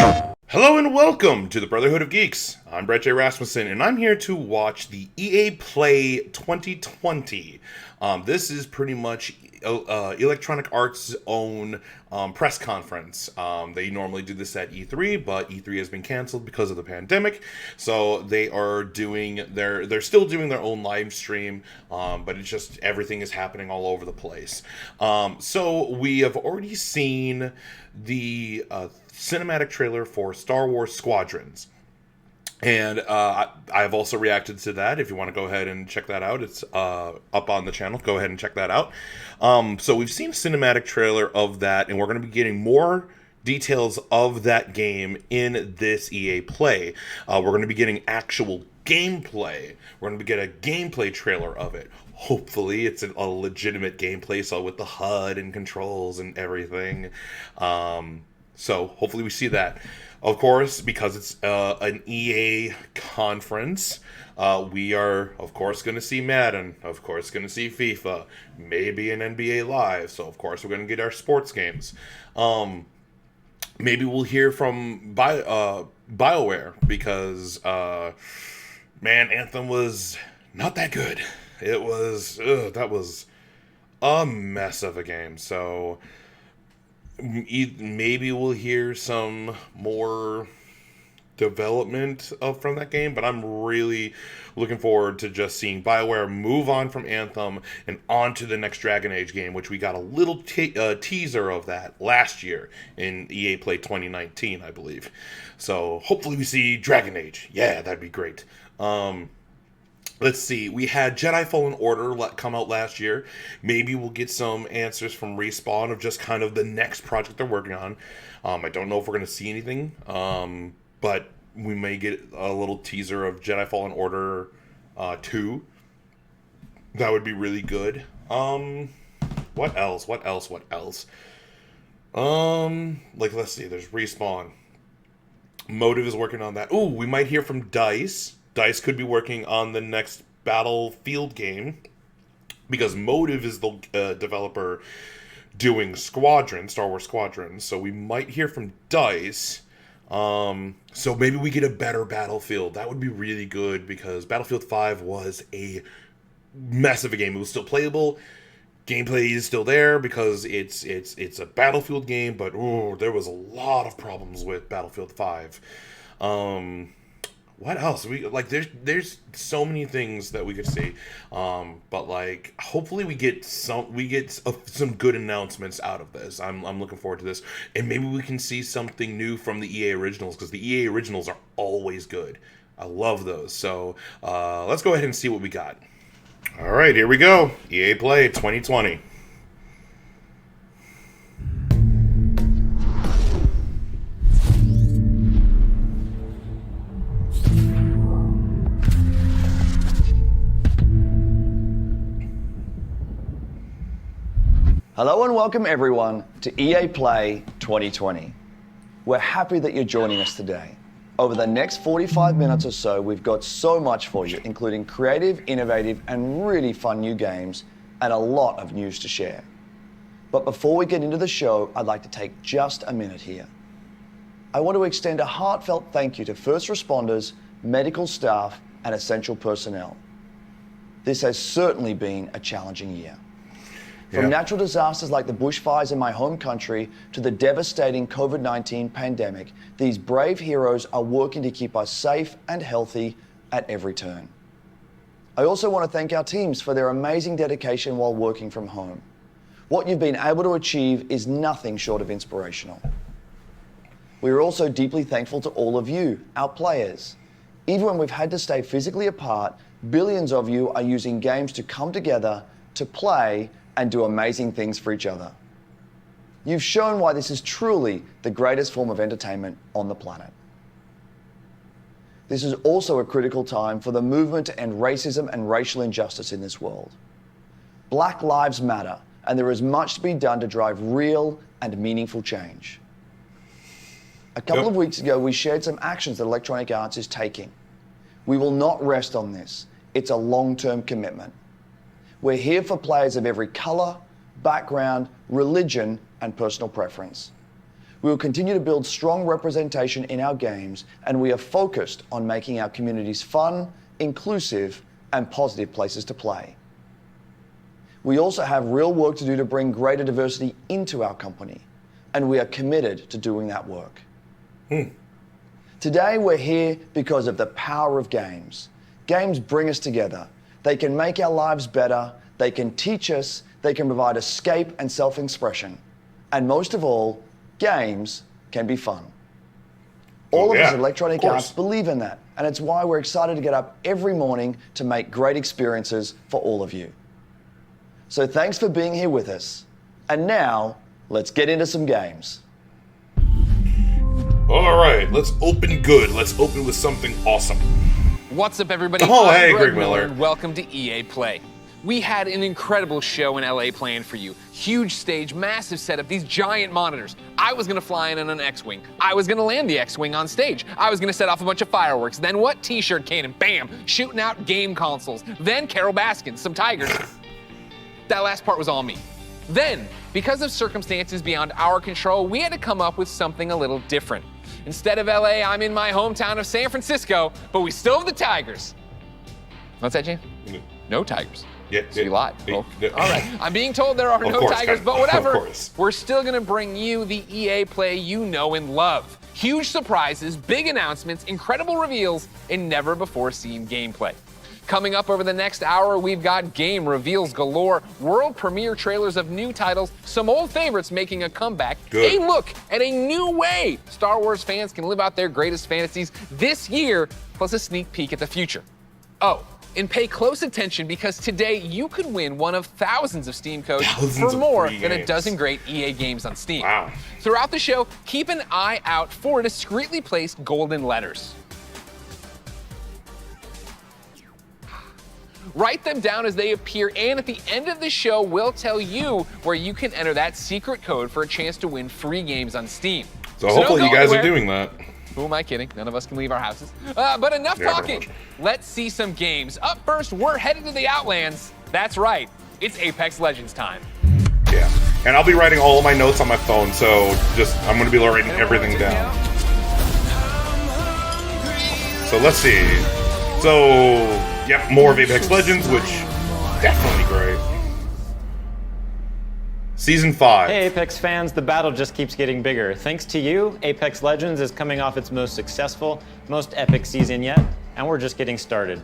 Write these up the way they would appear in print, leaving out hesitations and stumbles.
Hello and welcome to the Brotherhood of Geeks. I'm Brett J. Rasmussen, and I'm here to watch the EA Play 2020. This is pretty much Electronic Arts' own press conference. They normally do this at E3, but E3 has been canceled because of the pandemic. So they are they're still doing their own live stream, but it's just everything is happening all over the place. So we have already seen the cinematic trailer for Star Wars Squadrons. And I've also reacted to that. If you want to go ahead and check that out, it's up on the channel. Go ahead and check that out. So we've seen a cinematic trailer of that, and we're going to be getting more details of that game in this EA Play. We're going to be getting actual gameplay. We're going to get a gameplay trailer of it. Hopefully, it's a legitimate gameplay, so with the HUD and controls and everything. So hopefully we see that. Of course, because it's an EA conference, we are, of course, going to see Madden. Of course, going to see FIFA. Maybe an NBA Live. So, of course, we're going to get our sports games. Maybe we'll hear from BioWare because, man, Anthem was not that good. It was, that was a mess of a game. So maybe we'll hear some more development from that game, but I'm really looking forward to just seeing BioWare move on from Anthem and on to the next Dragon Age game, which we got a little teaser of that last year in EA Play 2019, I believe. So hopefully we see Dragon Age. Yeah, that'd be great. Let's see, we had Jedi Fallen Order come out last year. Maybe we'll get some answers from Respawn of just kind of the next project they're working on. I don't know if we're going to see anything, but we may get a little teaser of Jedi Fallen Order 2. That would be really good. What else? Like, let's see, there's Respawn. Motive is working on that. Ooh, we might hear from DICE. DICE could be working on the next Battlefield game because Motive is the developer doing Star Wars Squadrons. So we might hear from DICE. So maybe we get a better Battlefield. That would be really good because Battlefield 5 was a mess of a game. It was still playable. Gameplay is still there because it's a Battlefield game, but there was a lot of problems with Battlefield 5. What else? There's so many things that we could see, but like hopefully we get some good announcements out of this. I'm looking forward to this, and maybe we can see something new from the EA originals because the EA originals are always good. I love those. So let's go ahead and see what we got. All right, here we go. EA Play 2020. Hello and welcome everyone to EA Play 2020. We're happy that you're joining us today. Over the next 45 minutes or so, we've got so much for you, including creative, innovative, and really fun new games, and a lot of news to share. But before we get into the show, I'd like to take just a minute here. I want to extend a heartfelt thank you to first responders, medical staff, and essential personnel. This has certainly been a challenging year. From natural disasters like the bushfires in my home country to the devastating COVID-19 pandemic, these brave heroes are working to keep us safe and healthy at every turn. I also want to thank our teams for their amazing dedication while working from home. What you've been able to achieve is nothing short of inspirational. We are also deeply thankful to all of you, our players. Even when we've had to stay physically apart, billions of you are using games to come together, to play, and do amazing things for each other. You've shown why this is truly the greatest form of entertainment on the planet. This is also a critical time for the movement to end racism and racial injustice in this world. Black lives matter, and there is much to be done to drive real and meaningful change. A couple of weeks ago, we shared some actions that Electronic Arts is taking. We will not rest on this. It's a long-term commitment. We're here for players of every color, background, religion, and personal preference. We will continue to build strong representation in our games, and we are focused on making our communities fun, inclusive, and positive places to play. We also have real work to do to bring greater diversity into our company, and we are committed to doing that work. Today we're here because of the power of games. Games bring us together. They can make our lives better, they can teach us, they can provide escape and self-expression. And most of all, games can be fun. All of us at Electronic Arts believe in that, and it's why we're excited to get up every morning to make great experiences for all of you. So thanks for being here with us. And now, let's get into some games. All right, let's open good. Let's open with something awesome. What's up, everybody? Oh, hey, I'm Greg Miller. And welcome to EA Play. We had an incredible show in LA planned for you. Huge stage, massive setup, these giant monitors. I was gonna fly in on an X-Wing. I was gonna land the X-Wing on stage. I was gonna set off a bunch of fireworks. Then what? T-shirt cannon, bam, shooting out game consoles. Then Carol Baskin, some tigers. That last part was all me. Then, because of circumstances beyond our control, we had to come up with something a little different. Instead of LA, I'm in my hometown of San Francisco, but we still have the Tigers. What's that, Jim? No Tigers. Yeah, So you lied. yeah, All yeah. right. I'm being told there are no course, Tigers, Ken. but whatever. Of course. We're still gonna bring you the EA Play you know and love. Huge surprises, big announcements, incredible reveals, and never before seen gameplay. Coming up over the next hour, we've got game reveals galore, world premiere trailers of new titles, some old favorites making a comeback, Good. a look at a new way Star Wars fans can live out their greatest fantasies this year, plus a sneak peek at the future. Oh, and pay close attention because today you could win one of thousands of Steam codes Thousands for of more free than a games. dozen great EA games on Steam. Wow. Throughout the show, keep an eye out for discreetly placed golden letters. Write them down as they appear, and at the end of the show, we'll tell you where you can enter that secret code for a chance to win free games on Steam. So hopefully don't you go guys are anywhere. doing that. Who am I kidding? None of us can leave our houses. But enough Yeah, pretty talking. much. Let's see some games. Up first, we're headed to the Outlands. That's right. It's Apex Legends time. Yeah. And I'll be writing all of my notes on my phone, so I'm going to be writing everything down. So let's see. So, yep, more of Apex Legends, which definitely great. Season 5. Hey Apex fans, the battle just keeps getting bigger. Thanks to you, Apex Legends is coming off its most successful, most epic season yet, and we're just getting started.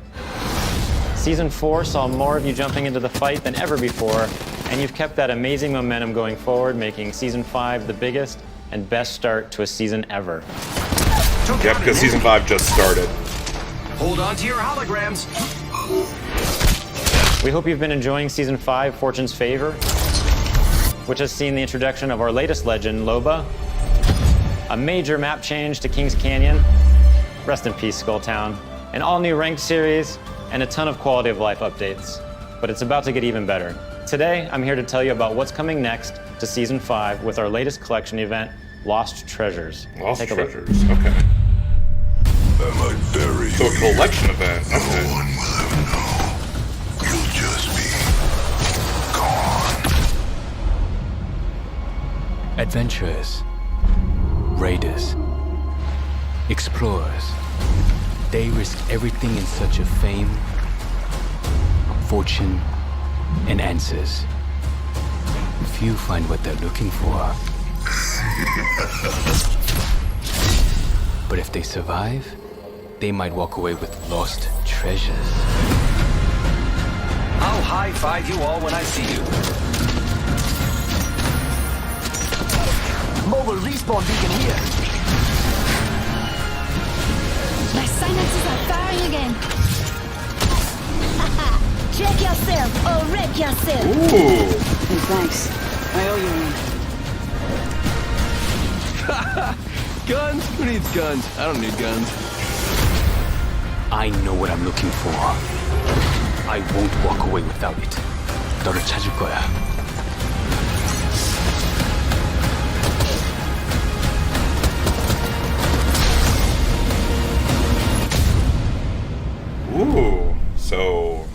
Season 4 saw more of you jumping into the fight than ever before, and you've kept that amazing momentum going forward, making Season 5 the biggest and best start to a season ever. Yep, because Season 5 just started. Hold on to your holograms. We hope you've been enjoying Season 5, Fortune's Favor, which has seen the introduction of our latest legend, Loba, a major map change to Kings Canyon, rest in peace, Skulltown, an all-new ranked series, and a ton of quality of life updates. But it's about to get even better. Today, I'm here to tell you about what's coming next to Season 5 with our latest collection event, Lost Treasures. Lost Take a look. Treasures. Okay. Am I buried So a here? collection event. No Okay. one will ever know. You'll just be gone. Adventurers, raiders, explorers. They risk everything in search of fame, fortune, and answers. Few find what they're looking for. But if they survive, they might walk away with lost treasures. I'll high-five you all when I see you. Mobile respawn beacon here. My synapses are firing again. Check yourself or wreck yourself. Ooh. Hey, thanks. I owe you one. Guns? Who needs guns? I don't need guns. I know what I'm looking for. I won't walk away without it. 너를 찾을 거야. Ooh. So,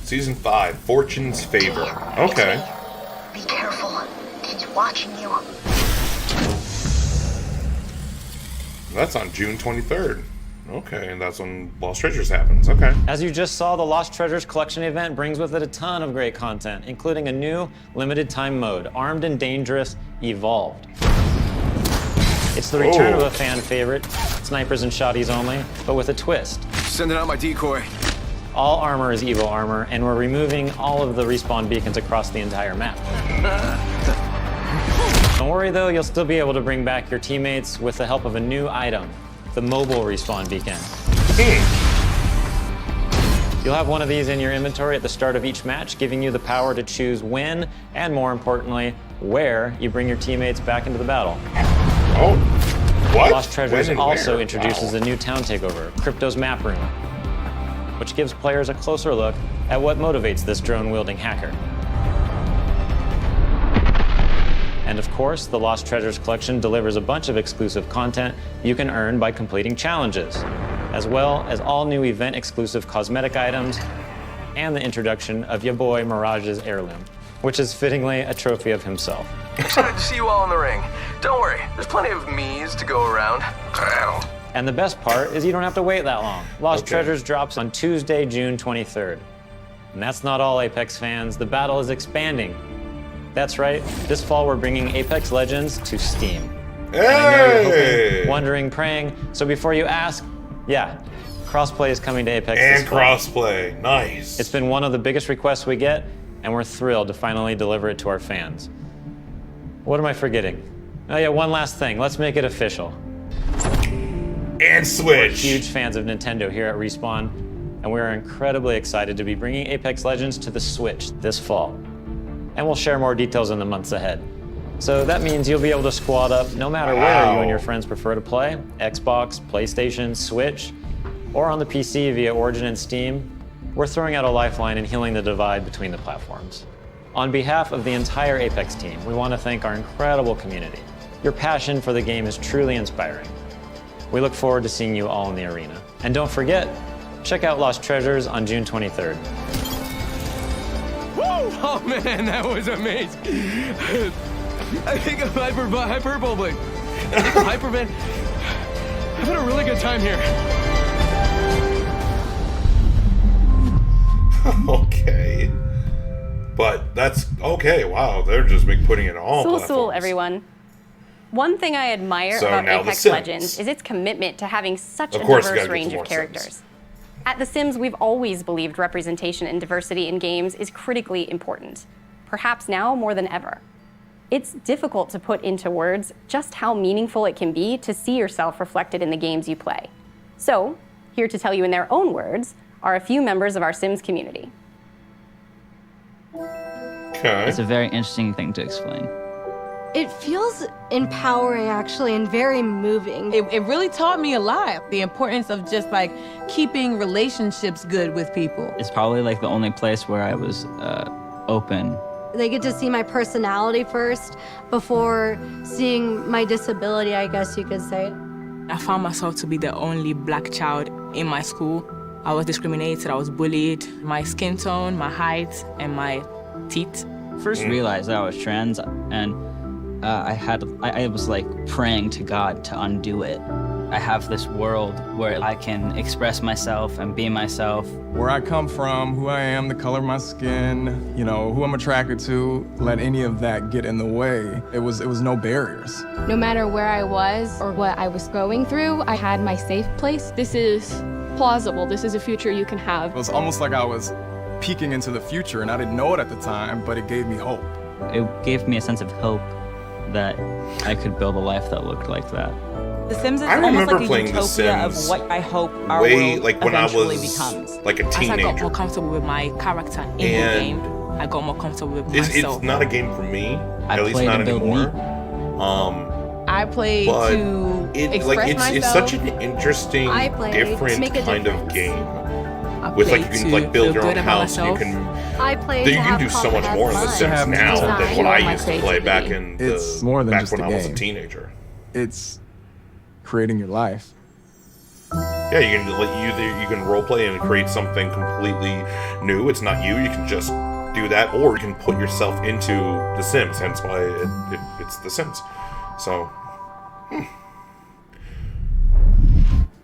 Season 5, Fortune's Favor. Okay. Be careful. He's watching you. That's on June 23rd. Okay, and that's when Lost Treasures happens. Okay. As you just saw, the Lost Treasures Collection event brings with it a ton of great content, including a new limited time mode, Armed and Dangerous Evolved. It's the return of a fan favorite, snipers and shotties only, but with a twist. Sending out my decoy. All armor is Evo armor, and we're removing all of the respawn beacons across the entire map. Don't worry though, you'll still be able to bring back your teammates with the help of a new item, the mobile respawn beacon. You'll have one of these in your inventory at the start of each match, giving you the power to choose when, and more importantly, where you bring your teammates back into the battle. Oh, what? Lost Treasures also where? introduces a new town takeover, Crypto's Map Room, which gives players a closer look at what motivates this drone-wielding hacker. And of course, the Lost Treasures collection delivers a bunch of exclusive content you can earn by completing challenges, as well as all new event-exclusive cosmetic items and the introduction of your boy Mirage's heirloom, which is fittingly a trophy of himself. Excited to see you all in the ring. Don't worry, there's plenty of me's to go around. And the best part is you don't have to wait that long. Lost Treasures drops on Tuesday, June 23rd. And that's not all, Apex fans. The battle is expanding. That's right, this fall we're bringing Apex Legends to Steam. Hey! And I know you're hoping, wondering, praying, so before you ask, yeah, crossplay is coming to Apex And this fall. crossplay, nice. It's been one of the biggest requests we get, and we're thrilled to finally deliver it to our fans. What am I forgetting? Oh yeah, one last thing, let's make it official. And We're Switch. huge fans of Nintendo here at Respawn, and we are incredibly excited to be bringing Apex Legends to the Switch this fall. And we'll share more details in the months ahead. So that means you'll be able to squad up no matter where you and your friends prefer to play, Xbox, PlayStation, Switch, or on the PC via Origin and Steam. We're throwing out a lifeline and healing the divide between the platforms. On behalf of the entire Apex team, we want to thank our incredible community. Your passion for the game is truly inspiring. We look forward to seeing you all in the arena. And don't forget, check out Lost Treasures on June 23rd. Woo! Oh man, that was amazing. I think I'm hyperbolic. Hyperman. I've had a really good time here. Okay. But that's okay. Wow, they're just putting it all platforms. Everyone. One thing I admire So about now The Apex Sims. Legends is its commitment to having such Of a course, you diverse gotta get range some of more characters. Sims. At The Sims, we've always believed representation and diversity in games is critically important, perhaps now more than ever. It's difficult to put into words just how meaningful it can be to see yourself reflected in the games you play. So, here to tell you in their own words are a few members of our Sims community. Okay. It's a very interesting thing to explain. It feels empowering, actually, and very moving. It really taught me a lot. The importance of just like keeping relationships good with people. It's probably like the only place where I was open. They get to see my personality first before seeing my disability, I guess you could say. I found myself to be the only black child in my school. I was discriminated, I was bullied. My skin tone, my height, and my teeth. First realized that I was trans, and I was like praying to God to undo it. I have this world where I can express myself and be myself. Where I come from, who I am, the color of my skin, you know, who I'm attracted to, let any of that get in the way. It was no barriers. No matter where I was or what I was going through, I had my safe place. This is plausible. This is a future you can have. It was almost like I was peeking into the future, and I didn't know it at the time, but it gave me hope. It gave me a sense of hope that I could build a life that looked like that. The Sims is I almost remember like a playing The utopia of Sims what I hope our way world like when I eventually was becomes. like a As I got teenager. more comfortable with my character in the And game, I got more comfortable with It's myself. not a game for me, I at least play not to build anymore. I played But to it's express myself. it's such an interesting, I played to different make a kind of difference. game. I With like you played can to like build your feel own good about house, and you myself. can I played you to can have do so much fun, more in The have Sims fun. now Design. than what I My used to play back creativity. in the It's more than back just when a I was a game. teenager. It's creating your life. Yeah, you can like you can role play and create something completely new. It's not you. You can just do that, or you can put yourself into The Sims. Hence why it's The Sims. So,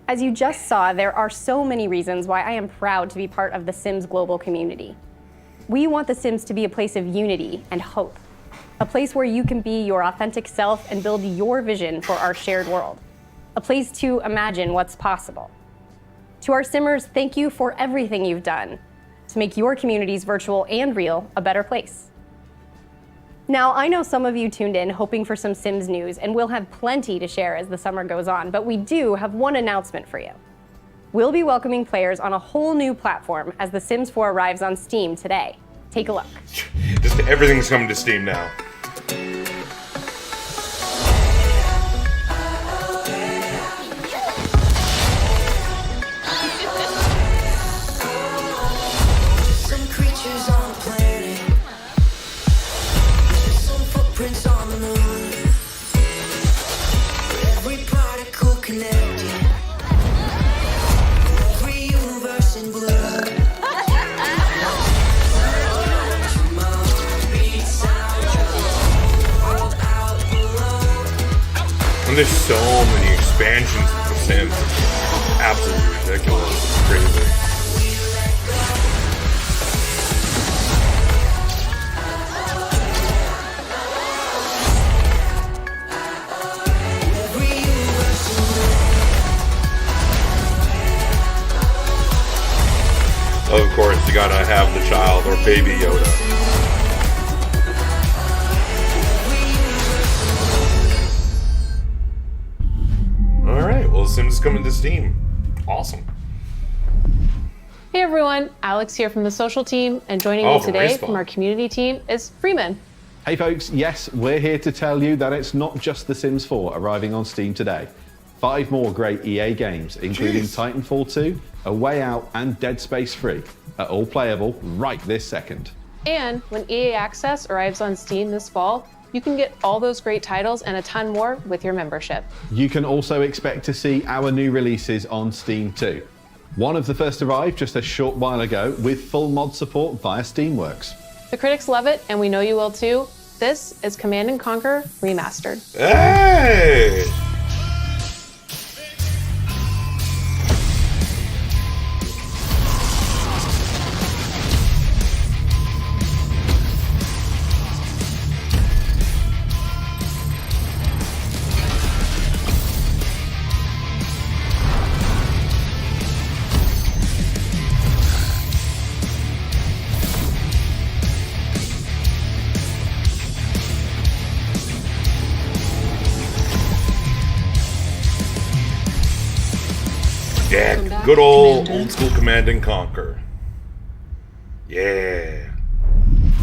As you just saw, there are so many reasons why I am proud to be part of the Sims global community. We want The Sims to be a place of unity and hope, a place where you can be your authentic self and build your vision for our shared world, a place to imagine what's possible. To our Simmers, thank you for everything you've done to make your communities, virtual and real, a better place. Now, I know some of you tuned in hoping for some Sims news, and we'll have plenty to share as the summer goes on, but we do have one announcement for you. We'll be welcoming players on a whole new platform as The Sims 4 arrives on Steam today. Take a look. Just everything's coming to Steam now. Some creatures on the planet, some footprints on the moon, every particle connected, every universe in blue. And there's so many expansions of The Sims. It's absolutely ridiculous. It's crazy. Of course, you gotta have the child or baby Yoda. Alright, well, Sims is coming to Steam. Awesome. Hey everyone, Alex here from the social team, and joining me today from our community team is Freeman. Hey folks, yes, we're here to tell you that it's not just The Sims 4 arriving on Steam today. 5 more great EA games, including Titanfall 2, A Way Out, and Dead Space 3, are all playable right this second. And when EA Access arrives on Steam this fall, you can get all those great titles and a ton more with your membership. You can also expect to see our new releases on Steam too. One of the first arrived just a short while ago with full mod support via Steamworks. The critics love it, and we know you will too. This is Command & Conquer Remastered. Hey! Yeah, good old school Command & Conquer. Yeah.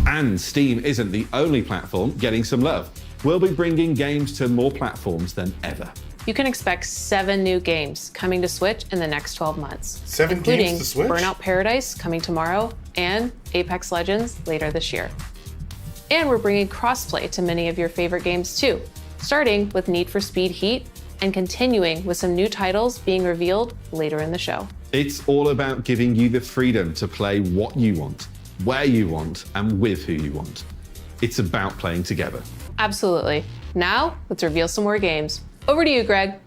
And Steam isn't the only platform getting some love. We'll be bringing games to more platforms than ever. You can expect 7 new games coming to Switch in the next 12 months. 7 including games to Switch? Burnout Paradise coming tomorrow and Apex Legends later this year. And we're bringing crossplay to many of your favorite games too, starting with Need for Speed Heat and continuing with some new titles being revealed later in the show. It's all about giving you the freedom to play what you want, where you want, and with who you want. It's about playing together. Absolutely. Now, let's reveal some more games. Over to you, Greg.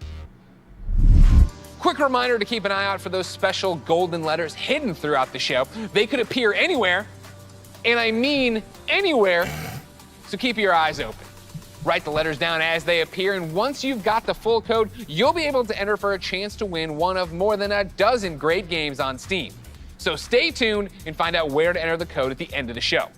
Quick reminder to keep an eye out for those special golden letters hidden throughout the show. They could appear anywhere, and I mean anywhere, so keep your eyes open. Write the letters down as they appear, and once you've got the full code, you'll be able to enter for a chance to win one of more than a dozen great games on Steam. So stay tuned and find out where to enter the code at the end of the show.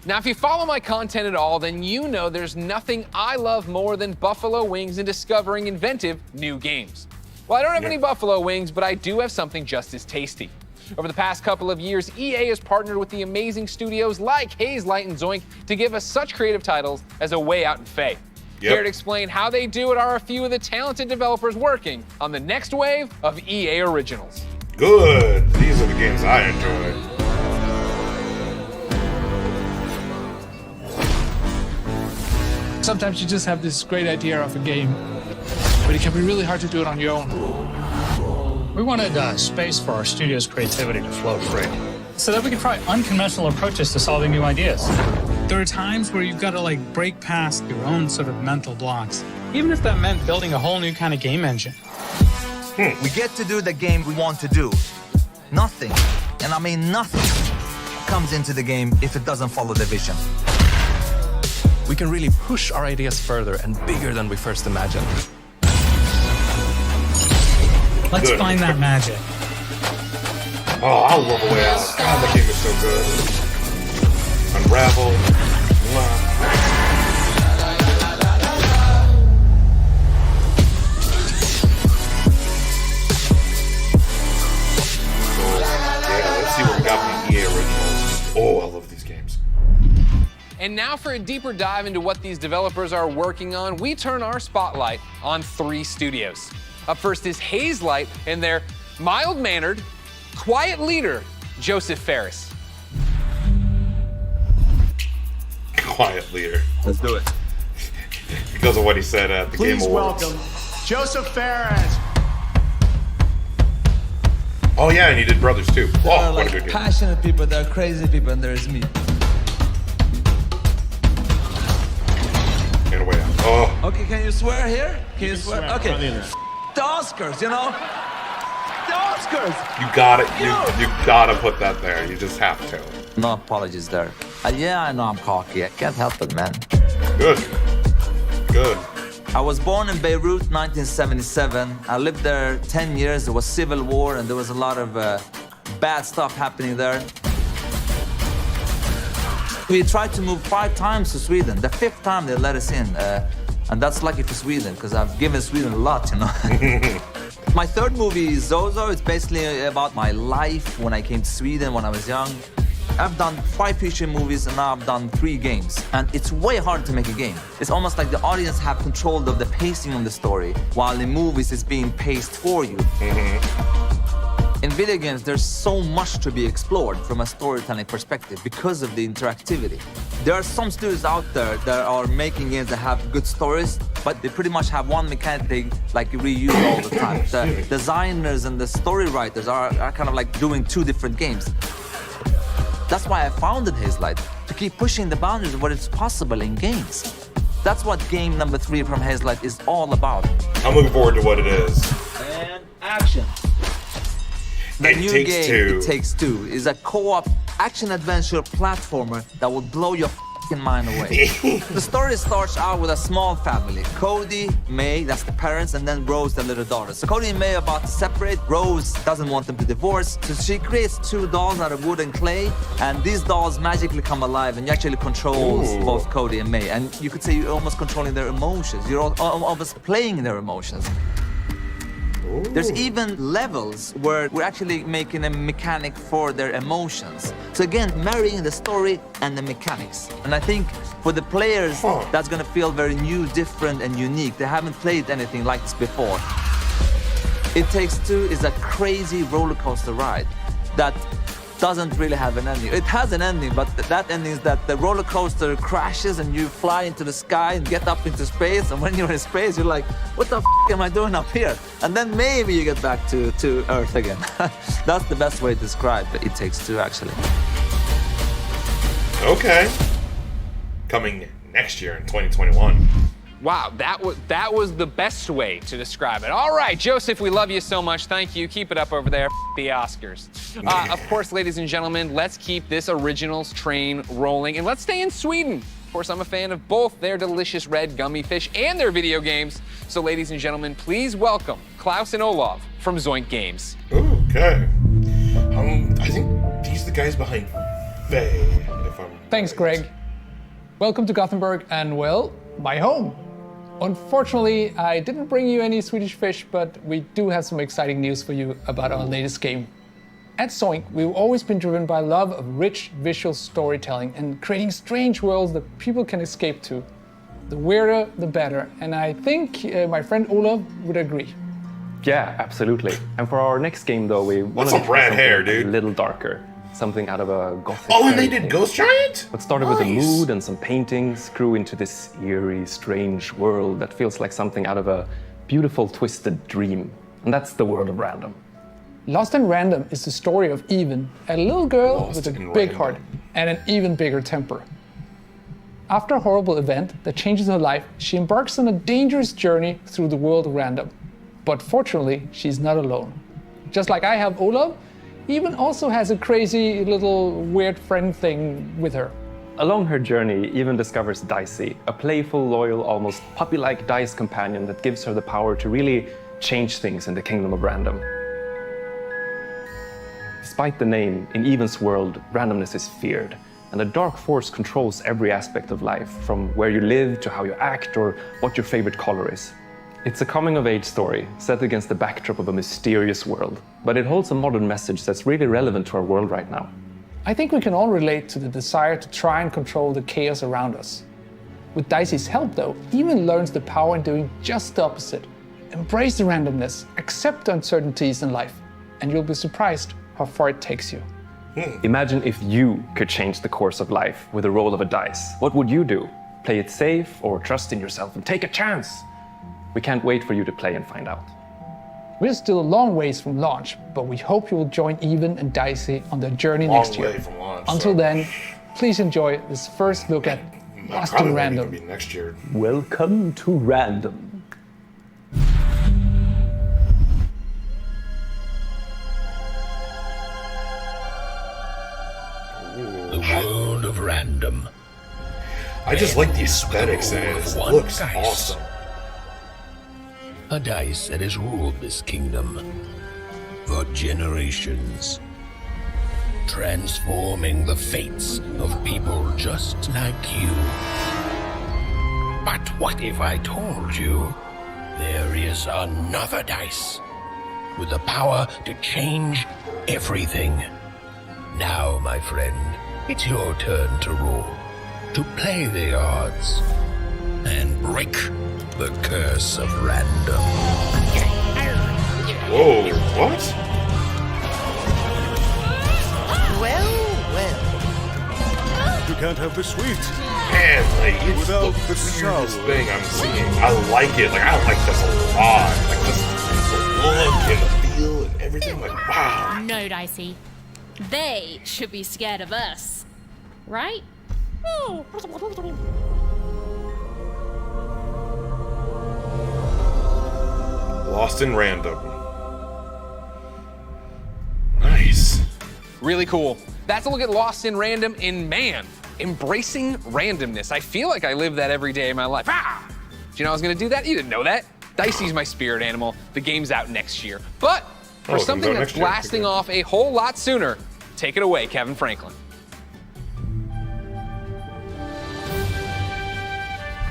Now, if you follow my content at all, then you know there's nothing I love more than buffalo wings and discovering inventive new games. Well, I don't have any buffalo wings, but I do have something just as tasty. Over the past couple of years, EA has partnered with the amazing studios like Haze Light and Zoink to give us such creative titles as A Way Out and Faye. Here to explain how they do it are a few of the talented developers working on the next wave of EA originals. Good. These are the games I enjoy. Sometimes you just have this great idea of a game, but it can be really hard to do it on your own. We wanted space for our studio's creativity to flow free, so that we could try unconventional approaches to solving new ideas. There are times where you've got to break past your own sort of mental blocks, even if that meant building a whole new kind of game engine. We get to do the game we want to do. Nothing, and I mean nothing, comes into the game if it doesn't follow the vision. We can really push our ideas further and bigger than we first imagined. Let's find that magic. Oh, I love A Way Out. God, that game is so good. Unravel. Yeah, let's see what we got from the EA originals. Oh, I love these games. And now for a deeper dive into what these developers are working on, we turn our spotlight on 3 studios. Up first is Hazelight and their mild-mannered, quiet leader, Joseph Ferris. Quiet leader. Let's do it. Because of what he said at the Game Please Awards. welcome Joseph Ferris. Oh yeah, and he did Brothers too. There Oh, are what a like good game. passionate people, there are crazy people, and there is me. And A Way Out. Oh. Okay, can you swear here? Can you swear? swear, Okay. right in there. The Oscars, you know? The Oscars! You got it. You gotta put that there. You just have to. No apologies there. Yeah, I know I'm cocky. I can't help it, man. Good. Good. I was born in Beirut, 1977. I lived there 10 years. There was civil war, and there was a lot of bad stuff happening there. We tried to move 5 times to Sweden. The 5th time they let us in. And that's lucky for Sweden, because I've given Sweden a lot, you know. My 3rd movie is Zozo. It's basically about my life when I came to Sweden when I was young. I've done 5 feature movies, and now I've done 3 games. And it's way hard to make a game. It's almost like the audience have control of the pacing of the story, while in movies it's being paced for you. In video games, there's so much to be explored from a storytelling perspective because of the interactivity. There are some studios out there that are making games that have good stories, but they pretty much have one mechanic they like reuse all the time. The designers and the story writers are kind of like doing 2 different games. That's why I founded Hazelight, to keep pushing the boundaries of what is possible in games. That's what game number 3 from Hazelight is all about. I'm looking forward to what it is. And action. The It new Takes game, Two. It Takes Two, is a co-op action-adventure platformer that will blow your f***ing mind away. The story starts out with a small family. Cody, May, that's the parents, and then Rose, the little daughter. So Cody and May are about to separate. Rose doesn't want them to divorce, so she creates 2 dolls out of wood and clay, and these dolls magically come alive, and you actually control both Cody and May. And you could say you're almost controlling their emotions. You're almost playing their emotions. There's even levels where we're actually making a mechanic for their emotions. So again, marrying the story and the mechanics. And I think for the players, that's gonna feel very new, different, and unique. They haven't played anything like this before. It Takes Two is a crazy roller coaster ride that doesn't really have an ending. It has an ending, but that ending is that the roller coaster crashes and you fly into the sky and get up into space. And when you're in space, you're like, what the f am I doing up here? And then maybe you get back to Earth again. That's the best way to describe It Takes Two, actually. Okay. Coming next year in 2021. Wow, that was the best way to describe it. All right, Joseph, we love you so much. Thank you. Keep it up over there. F the Oscars. Of course, ladies and gentlemen, let's keep this originals train rolling, and let's stay in Sweden. Of course, I'm a fan of both their delicious red gummy fish and their video games. So, ladies and gentlemen, please welcome Klaus and Olav from Zoink Games. Okay. I think these are the guys behind Faye, if I'm Thanks, Greg. Welcome to Gothenburg and, well, my home. Unfortunately, I didn't bring you any Swedish fish, but we do have some exciting news for you about our latest game. At Zoink, we've always been driven by love of rich visual storytelling and creating strange worlds that people can escape to. The weirder, the better, and I think my friend Olav would agree. Yeah, absolutely. And for our next game, though, we wanted some to try red something hair, dude? a little darker. Something out of a gothic. Oh, and they fairy did tale. Ghost Giant? What started with a mood and some paintings grew into this eerie, strange world that feels like something out of a beautiful, twisted dream. And that's the world of random. Lost and Random is the story of Even, a little girl with a big heart and an even bigger temper. After a horrible event that changes her life, she embarks on a dangerous journey through the world of random. But fortunately, she's not alone. Just like I have Olav, Even also has a crazy little weird friend thing with her. Along her journey, Even discovers Dicey, a playful, loyal, almost puppy-like dice companion that gives her the power to really change things in the Kingdom of Random. Despite the name, in Even's world, randomness is feared, and a dark force controls every aspect of life, from where you live to how you act or what your favorite color is. It's a coming-of-age story set against the backdrop of a mysterious world, but it holds a modern message that's really relevant to our world right now. I think we can all relate to the desire to try and control the chaos around us. With Dicey's help, though, Even learns the power in doing just the opposite. Embrace the randomness, accept the uncertainties in life, and you'll be surprised how far it takes you. Imagine if you could change the course of life with the roll of a dice. What would you do? Play it safe or trust in yourself and take a chance? We can't wait for you to play and find out. We're still a long ways from launch, but we hope you will join Even and Dicey on their journey next year. From launch, Until then, please enjoy this first look at Lost in Random. Be next year. Welcome to Random. The world of Random. I just like the aesthetics in it. It looks awesome. A dice that has ruled this kingdom for generations, transforming the fates of people just like you. But what if I told you there is another dice with the power to change everything? Now, my friend, it's your turn to roll, to play the odds, and break the curse of random. Whoa, what? Well. You can't have the sweet. Man, like, it's without the the sour. weirdest thing I'm seeing. I like it. Like, I like this a lot. Like, this, the look and the feel and everything. Like, wow. No, Dicey. They should be scared of us. Right? Lost in Random. Nice. Really cool. That's a look at Lost in Random in man. Embracing randomness. I feel like I live that every day in my life. Ah! Do you know I was gonna do that? You didn't know that. Dicey's my spirit animal. The game's out next year. But for something that's blasting off a whole lot sooner, take it away, Kevin Franklin.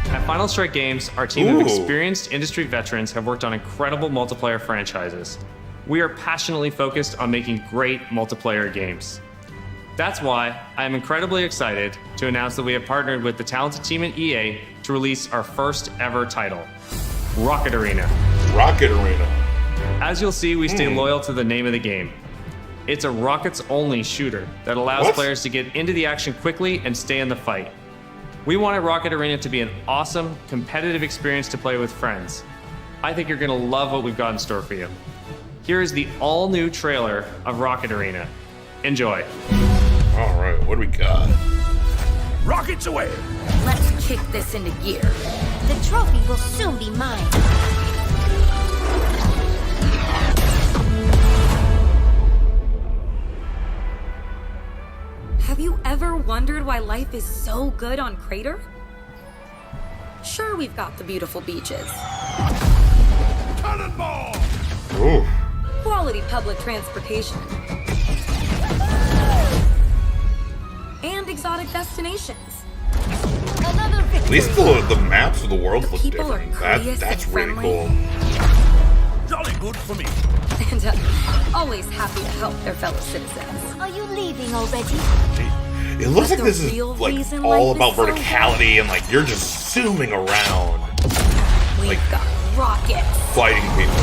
At Final Strike Games, our team of experienced industry veterans have worked on incredible multiplayer franchises. We are passionately focused on making great multiplayer games. That's why I am incredibly excited to announce that we have partnered with the talented team at EA to release our first ever title, Rocket Arena. Rocket Arena. As you'll see, we stay loyal to the name of the game. It's a rockets-only shooter that allows players to get into the action quickly and stay in the fight. We wanted Rocket Arena to be an awesome, competitive experience to play with friends. I think you're gonna love what we've got in store for you. Here is the all-new trailer of Rocket Arena. Enjoy. All right, what do we got? Rockets away! Let's kick this into gear. The trophy will soon be mine. Have you ever wondered why life is so good on Crater? Sure, we've got the beautiful beaches. Cannonball! Ooh. Quality public transportation. And exotic destinations. At least the maps of the world look different. That's really cool. Jolly good for me. And always happy to help their fellow citizens. Are you leaving already? It looks like this is like all about verticality and like you're just zooming around, like got rockets fighting people.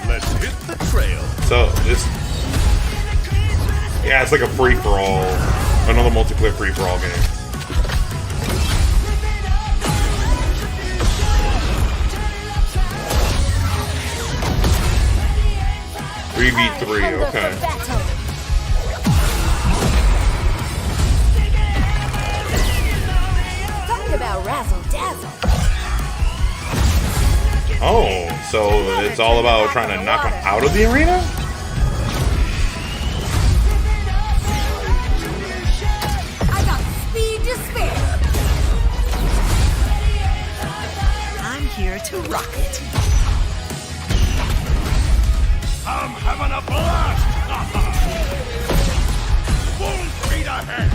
Let's hit the trail. So this, yeah, it's like a free for all, another multiplayer free for all game. 3v3, okay. Talking about Oh, so it's all about trying to knock him out of the arena? I got speed to spare. I'm here to rock it. I'm having a blast! Full speed ahead!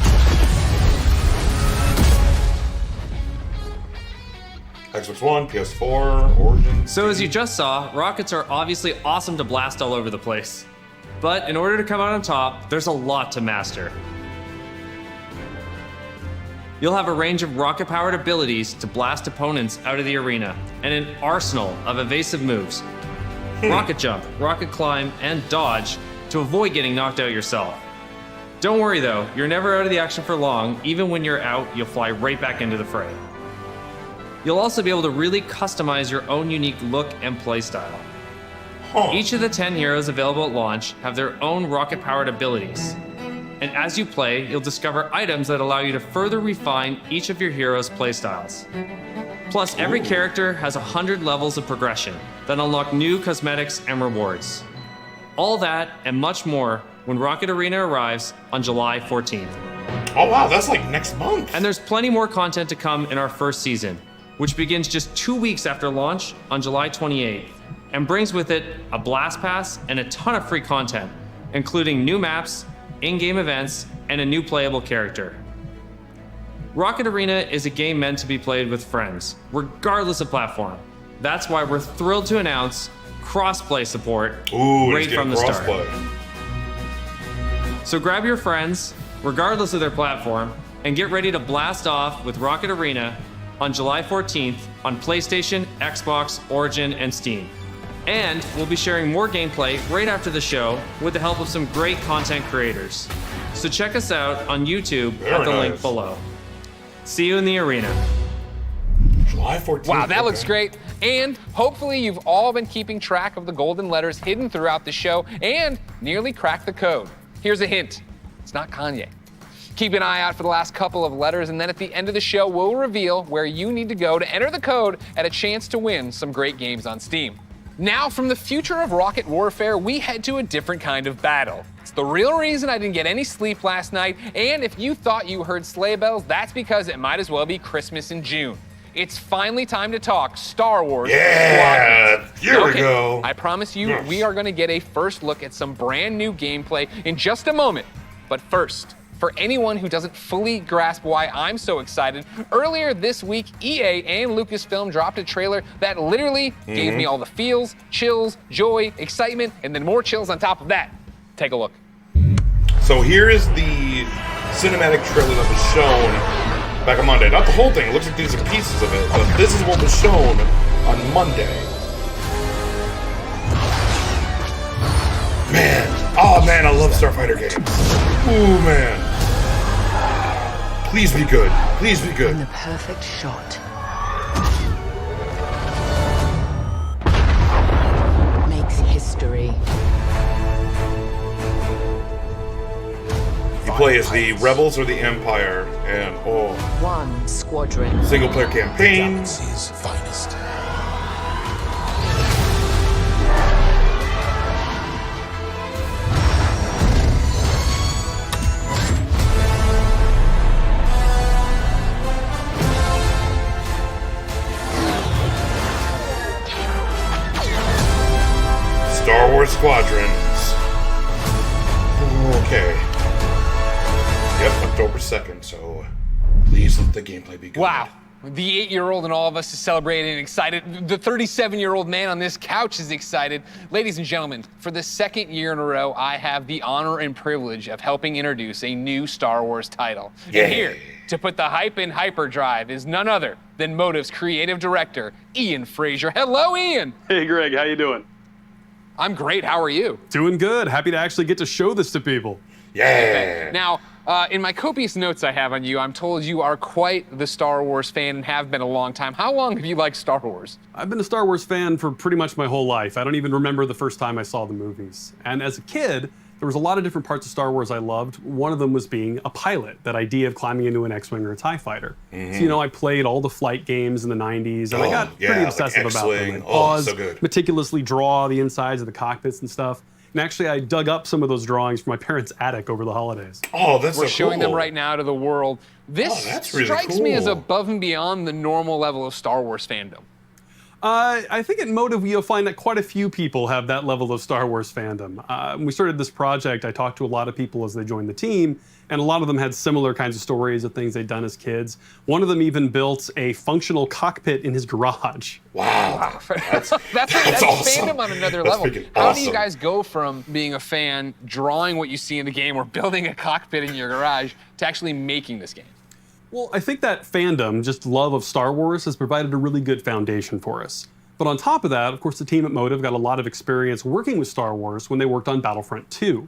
Xbox One, PS4, Origin. So as you just saw, rockets are obviously awesome to blast all over the place. But in order to come out on top, there's a lot to master. You'll have a range of rocket-powered abilities to blast opponents out of the arena, and an arsenal of evasive moves. Rocket jump, rocket climb, and dodge to avoid getting knocked out yourself. Don't worry though, you're never out of the action for long. Even when you're out, you'll fly right back into the fray. You'll also be able to really customize your own unique look and playstyle. Each of the 10 heroes available at launch have their own rocket-powered abilities. And as you play, you'll discover items that allow you to further refine each of your heroes' playstyles. Plus, every character has 100 levels of progression that unlock new cosmetics and rewards. All that and much more when Rocket Arena arrives on July 14th. Oh wow, that's like next month. And there's plenty more content to come in our first season, which begins just 2 weeks after launch on July 28th, and brings with it a blast pass and a ton of free content, including new maps, in-game events, and a new playable character. Rocket Arena is a game meant to be played with friends, regardless of platform. That's why we're thrilled to announce cross-play support right from the start. So grab your friends, regardless of their platform, and get ready to blast off with Rocket Arena on July 14th on PlayStation, Xbox, Origin, and Steam. And we'll be sharing more gameplay right after the show with the help of some great content creators. So check us out on YouTube at the link below. See you in the arena. July 14th. Wow, that looks great. And hopefully you've all been keeping track of the golden letters hidden throughout the show and nearly cracked the code. Here's a hint. It's not Kanye. Keep an eye out for the last couple of letters, and then at the end of the show, we'll reveal where you need to go to enter the code and a chance to win some great games on Steam. Now, from the future of rocket warfare, we head to a different kind of battle. It's the real reason I didn't get any sleep last night, and if you thought you heard sleigh bells, that's because it might as well be Christmas in June. It's finally time to talk Star Wars. Yeah, here we go. I promise you, we are going to get a first look at some brand new gameplay in just a moment. But first, for anyone who doesn't fully grasp why I'm so excited, earlier this week, EA and Lucasfilm dropped a trailer that literally gave me all the feels, chills, joy, excitement, and then more chills on top of that. Take a look. So here is the cinematic trailer that was shown back on Monday. Not the whole thing, it looks like these are pieces of it, but this is what was shown on Monday. Man, oh man, I love Starfighter games. Ooh man. Please be good. Please be good. The perfect shot. Makes history. You play as the Rebels or the Empire, and One squadron. single player campaign. Galaxy's finest. Star Wars Squadrons. Okay. Yep, October 2nd, so please let the gameplay be good. Wow. The 8-year-old in all of us is celebrating and excited. The 37-year-old man on this couch is excited. Ladies and gentlemen, for the second year in a row, I have the honor and privilege of helping introduce a new Star Wars title. Yay. And here, to put the hype in hyperdrive, is none other than Motive's creative director, Ian Frazier. Hello, Ian. Hey, Greg, how you doing? I'm great. How are you? Doing good. Happy to actually get to show this to people. Yeah. Now, in my copious notes I have on you, I'm told you are quite the Star Wars fan and have been a long time. How long have you liked Star Wars? I've been a Star Wars fan for pretty much my whole life. I don't even remember the first time I saw the movies. And as a kid, There was a lot of different parts of Star Wars I loved. One of them was being a pilot, that idea of climbing into an X-Wing or a TIE fighter. Mm-hmm. So, you know, I played all the flight games in the 90s, and I got pretty obsessive about them. I'd pause, so good. meticulously draw the insides of the cockpits and stuff. And actually, I dug up some of those drawings from my parents' attic over the holidays. Oh, that's We're so showing them cool. right now to the world. This that's really strikes me as cool. above and beyond the normal level of Star Wars fandom. I think at Motive, you'll find that quite a few people have that level of Star Wars fandom. When we started this project, I talked to a lot of people as they joined the team, and a lot of them had similar kinds of stories of things they'd done as kids. One of them even built a functional cockpit in his garage. Wow. That's awesome. fandom on another That's level. freaking How do you awesome. guys go from being a fan, drawing what you see in the game, or building a cockpit in your garage, to actually making this game? Well, I think that fandom, just love of Star Wars, has provided a really good foundation for us. But on top of that, of course, the team at Motive got a lot of experience working with Star Wars when they worked on Battlefront 2.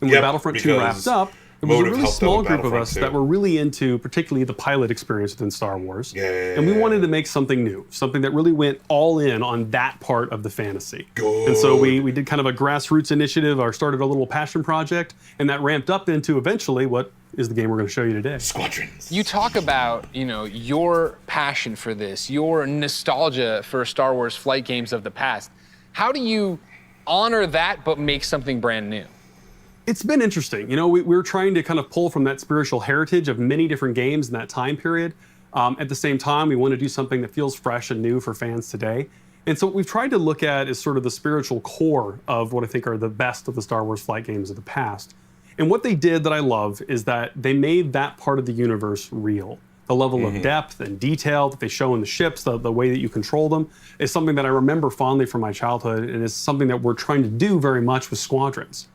And when Battlefront 2 wrapped up, there was a really small group of us that were really into particularly the pilot experience within Star Wars. And we wanted to make something new, something that really went all in on that part of the fantasy. And so we did kind of a grassroots initiative, or started a little passion project, and that ramped up into eventually what is the game we're going to show you today. Squadrons. You talk about, you know, your passion for this, your nostalgia for Star Wars flight games of the past. How do you honor that but make something brand new? It's been interesting. You know, we were trying to kind of pull from that spiritual heritage of many different games in that time period. At the same time, we want to do something that feels fresh and new for fans today. And so what we've tried to look at is sort of the spiritual core of what I think are the best of the Star Wars flight games of the past. And what they did that I love is that they made that part of the universe real. The level of depth and detail that they show in the ships, the way that you control them, is something that I remember fondly from my childhood, and is something that we're trying to do very much with Squadrons.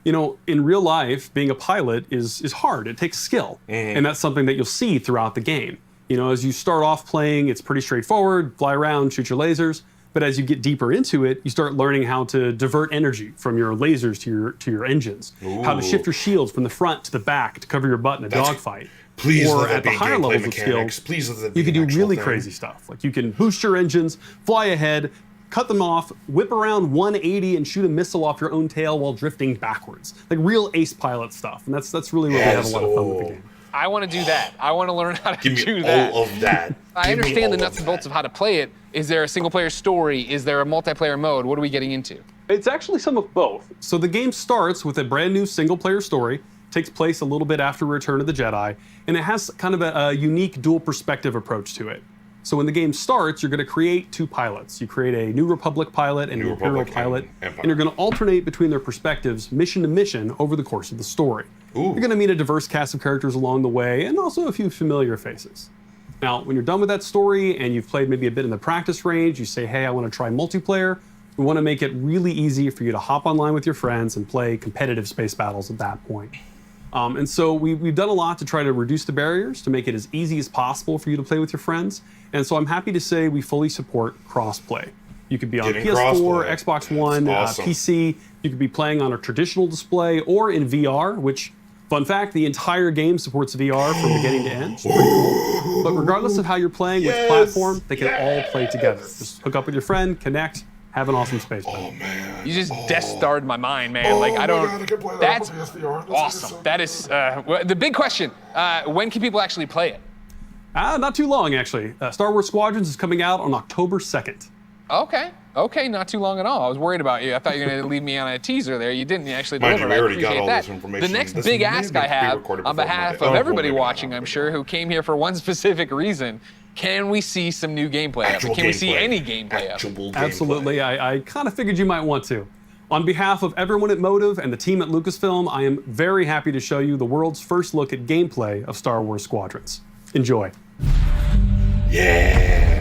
You know, in real life, being a pilot is hard. It takes skill. And that's something that you'll see throughout the game. You know, as you start off playing, it's pretty straightforward, fly around, shoot your lasers. But as you get deeper into it, you start learning how to divert energy from your lasers to your engines, how to shift your shields from the front to the back to cover your butt in a dogfight. Please or let that at the be higher gameplay levels of mechanics. skill, Please let that be you can do an actual really thing. crazy stuff. Like you can boost your engines, fly ahead, cut them off, whip around 180 and shoot a missile off your own tail while drifting backwards. Like real ace pilot stuff. And that's really where we have a lot of fun with the game. I want to do that. I want to learn how to Give me do that. all of that. I Give me understand the all nuts of and bolts of how to play it. Is there a single player story? Is there a multiplayer mode? What are we getting into? It's actually some of both. So the game starts with a brand new single player story, takes place a little bit after Return of the Jedi, and it has kind of a unique dual perspective approach to it. So when the game starts, you're going to create two pilots. You create a New Republic pilot and an Imperial pilot, and you're going to alternate between their perspectives mission to mission over the course of the story. You're going to meet a diverse cast of characters along the way, and also a few familiar faces. Now, when you're done with that story and you've played maybe a bit in the practice range, you say, hey, I want to try multiplayer. We want to make it really easy for you to hop online with your friends and play competitive space battles at that point. And so we've done a lot to try to reduce the barriers, to make it as easy as possible for you to play with your friends. And so I'm happy to say we fully support crossplay. You could be on Getting PS4, crossplay. Xbox One, Awesome. PC. You could be playing on a traditional display or in VR, which, fun fact, the entire game supports VR from beginning to end. It's pretty cool. But regardless of how you're playing, which platform, they can all play together. Just hook up with your friend, connect, have an awesome space battle. You just Death Starred my mind, man. Like I don't. That's awesome. That is the big question. When can people actually play it? Not too long, actually. Star Wars Squadrons is coming out on October 2nd. Okay, not too long at all. I was worried about you. I thought you were going to leave me on a teaser there. You didn't. You actually Mind delivered. you, we I already got appreciate all that. this information. The next This big may have ask been I have pre-recorded on before behalf Monday. of Oh, everybody maybe not. watching, I'm sure, who came here for one specific reason, can we see some new gameplay of it? Actual Can we see gameplay. any gameplay of it? Absolutely. I kind of figured you might want to. On behalf of everyone at Motive and the team at Lucasfilm, I am very happy to show you the world's first look at gameplay of Star Wars Squadrons. Enjoy. Yeah.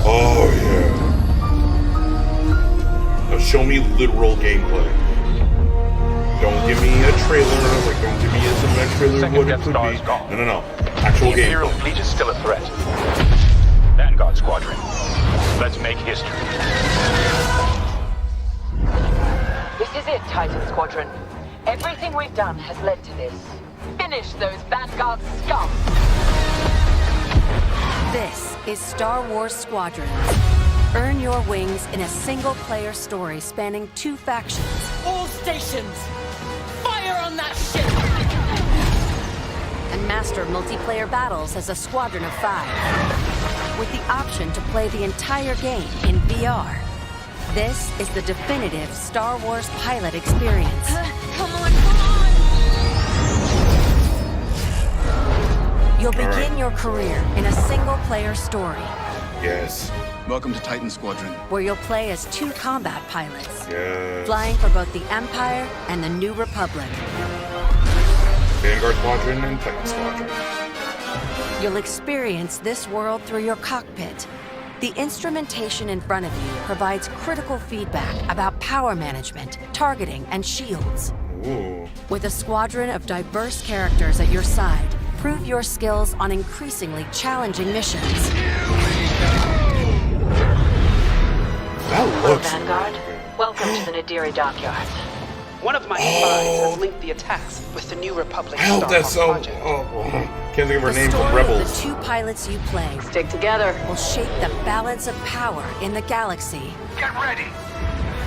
Oh yeah. Now show me literal gameplay. Don't give me a trailer. Like don't give me a cinematic trailer of what it could be. No. Actual The Imperial gameplay. fleet is still a threat. Vanguard Squadron. Let's make history. This is it, Titan Squadron. Everything we've done has led to this. Finish those Vanguard scum! This is Star Wars Squadrons. Earn your wings in a single-player story spanning 2 factions. All stations, fire on that ship! And master multiplayer battles as a squadron of 5. With the option to play the entire game in VR. This is the definitive Star Wars pilot experience. Come on, come on! You'll begin your career in a single-player story. Yes. Welcome to Titan Squadron. Where you'll play as 2 combat pilots. Yes. Flying for both the Empire and the New Republic. Vanguard Squadron and Titan Squadron. You'll experience this world through your cockpit. The instrumentation in front of you provides critical feedback about power management, targeting, and shields. Ooh. With a squadron of diverse characters at your side, prove your skills on increasingly challenging missions. That looks Vanguard, welcome to the Nadiri dockyard. One of my spies has linked the attacks with the New Republic I hope that's so. project. Can't think of her The name for story Rebels. of the 2 pilots you play Stick together. will shape the balance of power in the galaxy. Get ready.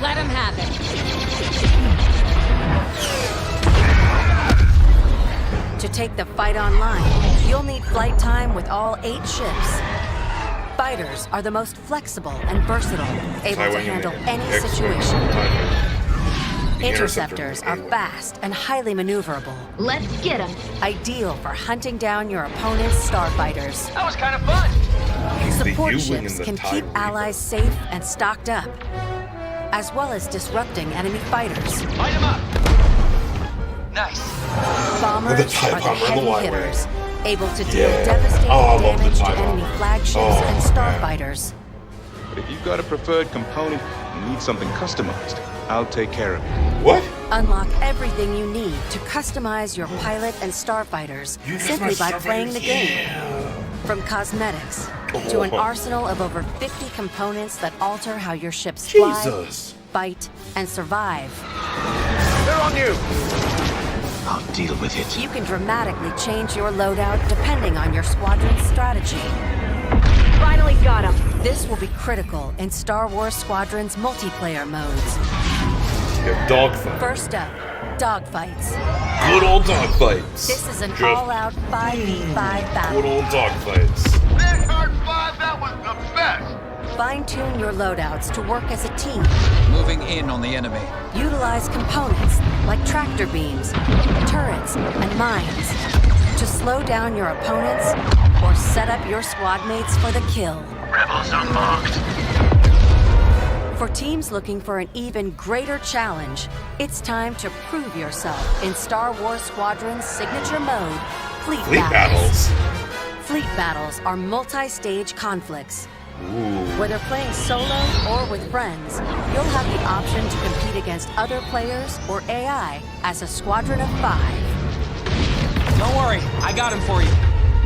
Let him have it. To take the fight online, you'll need flight time with all 8 ships. Fighters are the most flexible and versatile, able to handle any situation. Interceptors are fast and highly maneuverable. Let's get him. Ideal for hunting down your opponent's starfighters. That was kind of fun. Support U-wing ships and the can TIE keep Reaper. allies safe and stocked up, as well as disrupting enemy fighters. Light him up. Nice. Bombers The TIE are the bomber and the heavy Y-wing. hitters, able to deal Yeah. devastating Oh, I love the damage to TIE enemy bomber. flagships Oh, and man. starfighters. But if you've got a preferred component and need something customized, I'll take care of it. What? Unlock everything you need to customize your pilot and starfighters simply by playing the game. From cosmetics to an arsenal of over 50 components that alter how your ships fly, Jesus. fight, and survive. They're on you. I'll deal with it. You can dramatically change your loadout depending on your squadron's strategy. Finally got him. This will be critical in Star Wars Squadron's multiplayer modes. You have dogfight. First up, dogfights. Good old dogfights. This is an Just all-out 5v5 battle. good old dogfights. Vanguard 5, that was the best. Fine-tune your loadouts to work as a team. Moving in on the enemy. Utilize components like tractor beams, turrets, and mines to slow down your opponents or set up your squad mates for the kill. Rebels are marked. For teams looking for an even greater challenge, it's time to prove yourself in Star Wars Squadron's signature mode, Fleet Battles. Fleet battles are multi-stage conflicts. Whether playing solo or with friends, you'll have the option to compete against other players or AI as a squadron of 5. Don't worry, I got him for you.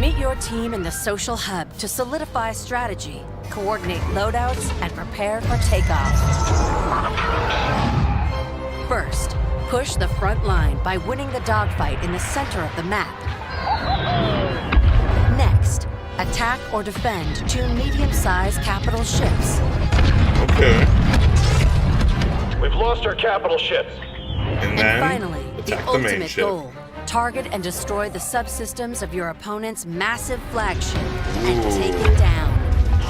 Meet your team in the social hub to solidify strategy, coordinate loadouts, and prepare for takeoff. First, push the front line by winning the dogfight in the center of the map. Next, attack or defend 2 medium-sized capital ships. Okay. We've lost our capital ships. And And finally, the attack the main ultimate ship. goal. Target and destroy the subsystems of your opponent's massive flagship and take it down.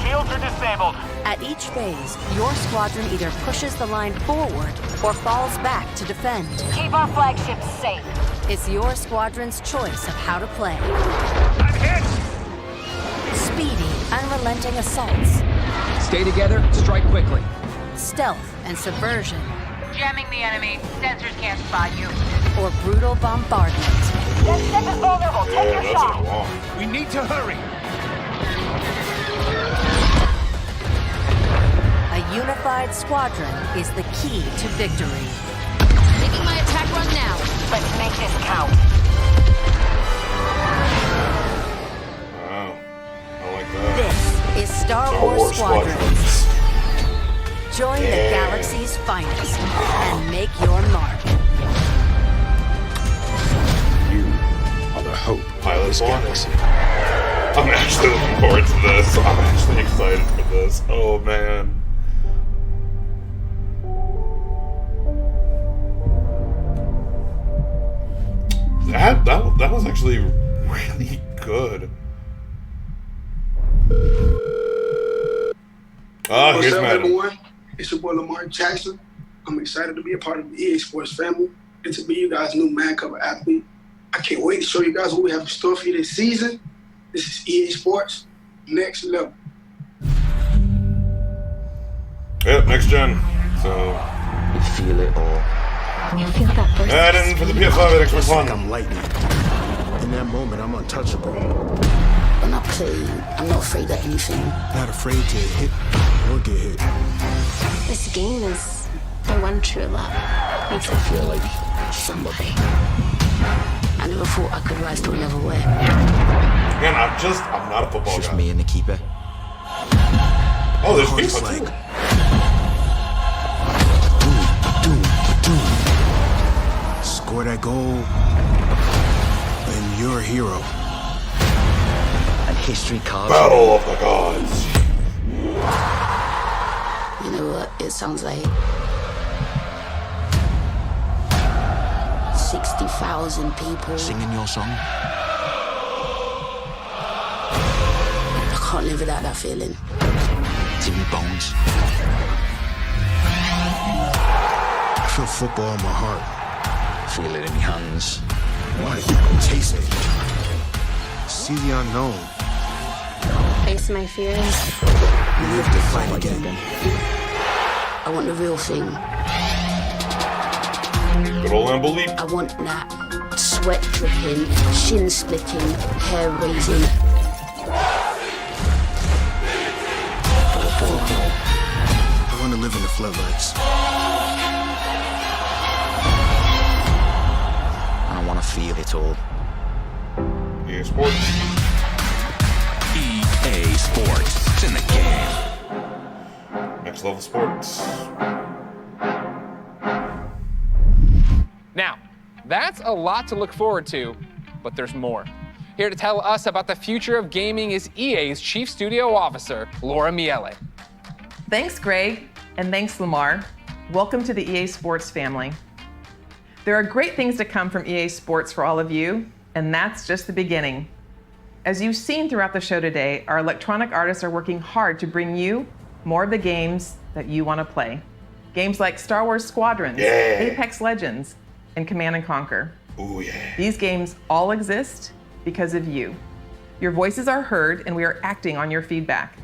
Shields are disabled. At each phase, your squadron either pushes the line forward or falls back to defend. Keep our flagships safe. It's your squadron's choice of how to play. I'm hit. Speedy, unrelenting assaults, Stay together, strike quickly. stealth and subversion, Jamming the enemy. Sensors can't spot you. or brutal bombardment. That ship is vulnerable. Take your shot. We need to hurry. A unified squadron is the key to victory. Making my attack run now. Let's make this count. Wow. I like that. This is Star Wars Squadrons. Join the galaxy's finest and make your mark. You are the hope Pilot of this Squad. galaxy. I'm actually looking forward to this. I'm actually excited for this. Oh man. That was actually really good. Oh, What's here's up, Madam. everyone? It's your boy Lamar Jackson. I'm excited to be a part of the EA Sports family and to be you guys' new man cover athlete. I can't wait to show you guys what we have in store for you this season. This is EA Sports Next Level. Yep, next gen. So you feel it all. You feel that burst. Add for the PS5 at Xbox One. I'm lightning. In that moment, I'm untouchable. I'm not playing. I'm not afraid of anything. Not afraid to hit or get hit. This game is the one true love. Makes me feel like somebody. I never thought I could rise to a level where. Man, I'm not a football guy. Just me and the keeper. Oh, there's FIFA too. Score that goal, and you're a hero. And history cards. Battle of the Gods. You know what it sounds like? 60,000 people singing your song. I can't live without that feeling. It's in my bones. I feel football in my heart. Feel it in my hands. Want it, taste it. See the unknown. Face my fears. Live to fight again. I want the real thing. Good old Lambeau. I want that sweat dripping, shin splitting, hair raising. I want to live in the floodlights. I want to feel it all. EA Sports. EA Sports. It's in the game. Next Level Sports. Now, that's a lot to look forward to, but there's more. Here to tell us about the future of gaming is EA's Chief Studio Officer, Laura Miele. Thanks, Greg, and thanks, Lamar. Welcome to the EA Sports family. There are great things to come from EA Sports for all of you, and that's just the beginning. As you've seen throughout the show today, our electronic artists are working hard to bring you more of the games that you want to play. Games like Star Wars Squadrons, Apex Legends, and Command & Conquer. Ooh, yeah. These games all exist because of you. Your voices are heard, and we are acting on your feedback.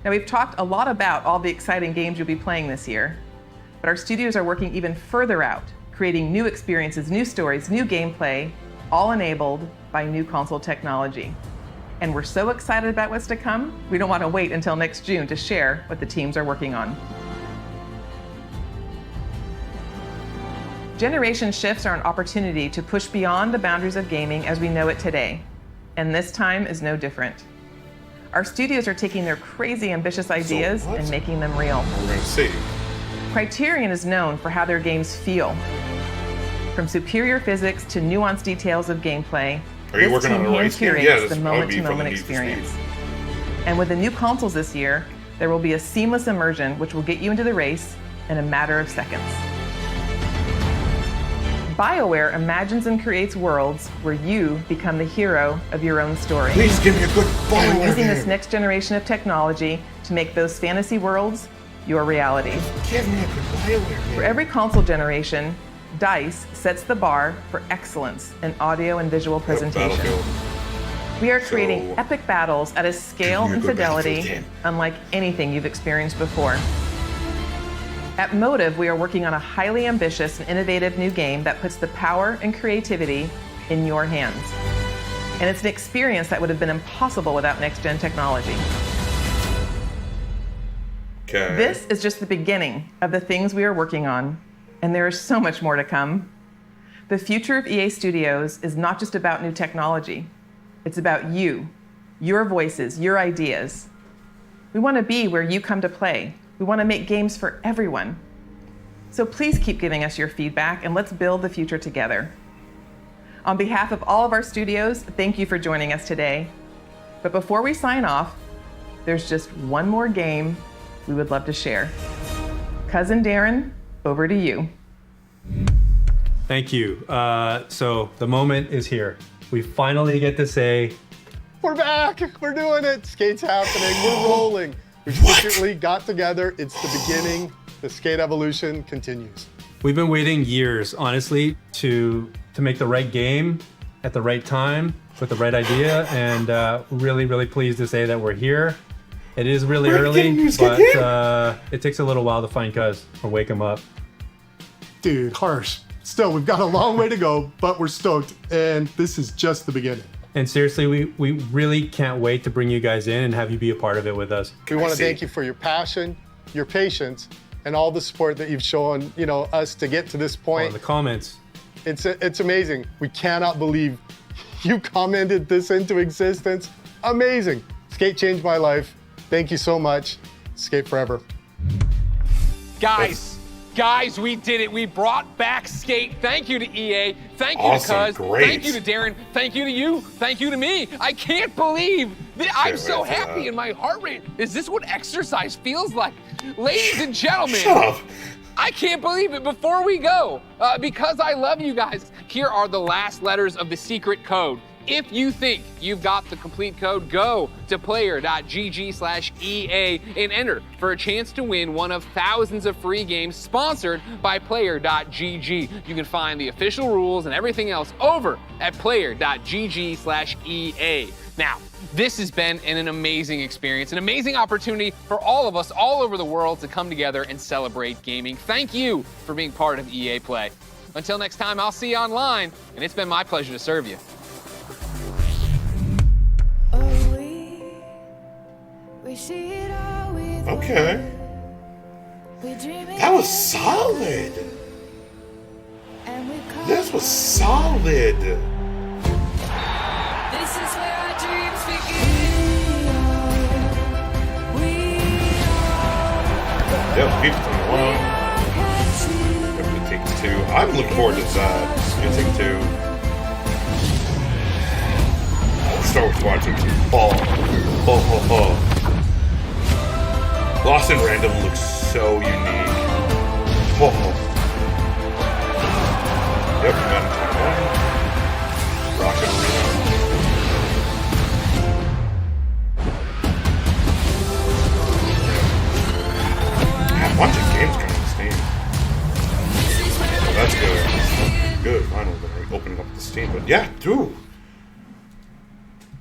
Now, we've talked a lot about all the exciting games you'll be playing this year, but our studios are working even further out, creating new experiences, new stories, new gameplay, all enabled by new console technology. And we're so excited about what's to come, we don't want to wait until next June to share what the teams are working on. Generation shifts are an opportunity to push beyond the boundaries of gaming as we know it today, and this time is no different. Our studios are taking their crazy ambitious ideas and making them real. We're gonna see. Criterion is known for how their games feel. From superior physics to nuanced details of gameplay, Are you this working team on a race game? Yeah, hand-curates this the would probably be for the moment-to-moment Need for experience. Speed. And with the new consoles this year, there will be a seamless immersion which will get you into the race in a matter of seconds. BioWare imagines and creates worlds where you become the hero of your own story. Please give me a good And BioWare we're using game. this next generation of technology to make those fantasy worlds your reality. Give me a good BioWare game. For every console generation, DICE sets the bar for excellence in audio and visual presentation. We are creating epic battles at a scale and fidelity unlike anything you've experienced before. At Motive, we are working on a highly ambitious and innovative new game that puts the power and creativity in your hands. And it's an experience that would have been impossible without next-gen technology. Okay. This is just the beginning of the things we are working on, and there is so much more to come. The future of EA Studios is not just about new technology. It's about you, your voices, your ideas. We want to be where you come to play. We want to make games for everyone. So please keep giving us your feedback and let's build the future together. On behalf of all of our studios, thank you for joining us today. But before we sign off, there's just one more game we would love to share. Cousin Darren, over to you. Thank you. So the moment is here. We finally get to say, we're back. We're doing it. Skate's happening. We're rolling. We've secretly got together. It's the beginning. The skate evolution continues. we've been waiting years, honestly, to make the right game at the right time with the right idea, and really, really pleased to say that we're here. It is really early, but it takes a little while to find Cuz or wake him up. Dude, harsh. Still, we've got a long way to go, but we're stoked, and this is just the beginning. And seriously, we really can't wait to bring you guys in and have you be a part of it with us. We want to thank you for your passion, your patience, and all the support that you've shown, us to get to this point. Oh, the comments. It's amazing. We cannot believe you commented this into existence. Amazing. Skate changed my life. Thank you so much. Skate forever. Guys, we did it. We brought back Skate. Thank you to EA. Thank you to Cuz. Thank you to Darren. Thank you to you. Thank you to me. I can't believe that I'm so happy and my heart rate. Is this what exercise feels like? Ladies and gentlemen. Shut up. I can't believe it. Before we go, because I love you guys, here are the last letters of the secret code. If you think you've got the complete code, go to player.gg/EA and enter for a chance to win one of thousands of free games sponsored by player.gg. You can find the official rules and everything else over at player.gg/EA. Now, this has been an amazing experience, an amazing opportunity for all of us all over the world to come together and celebrate gaming. Thank you for being part of EA Play. Until next time, I'll see you online, and it's been my pleasure to serve you. Okay. That was solid. This was solid. This is where our dreams begin. Yep, FIFA 21. It takes two. I'm looking forward to that. It takes two. Star Wars Squad takes two. Lost in Random looks so unique. Yep, Madden 21. Rocket Arena. A bunch of games coming to Steam. So that's good. Good. Finally, they're opening up the Steam. But yeah, dude.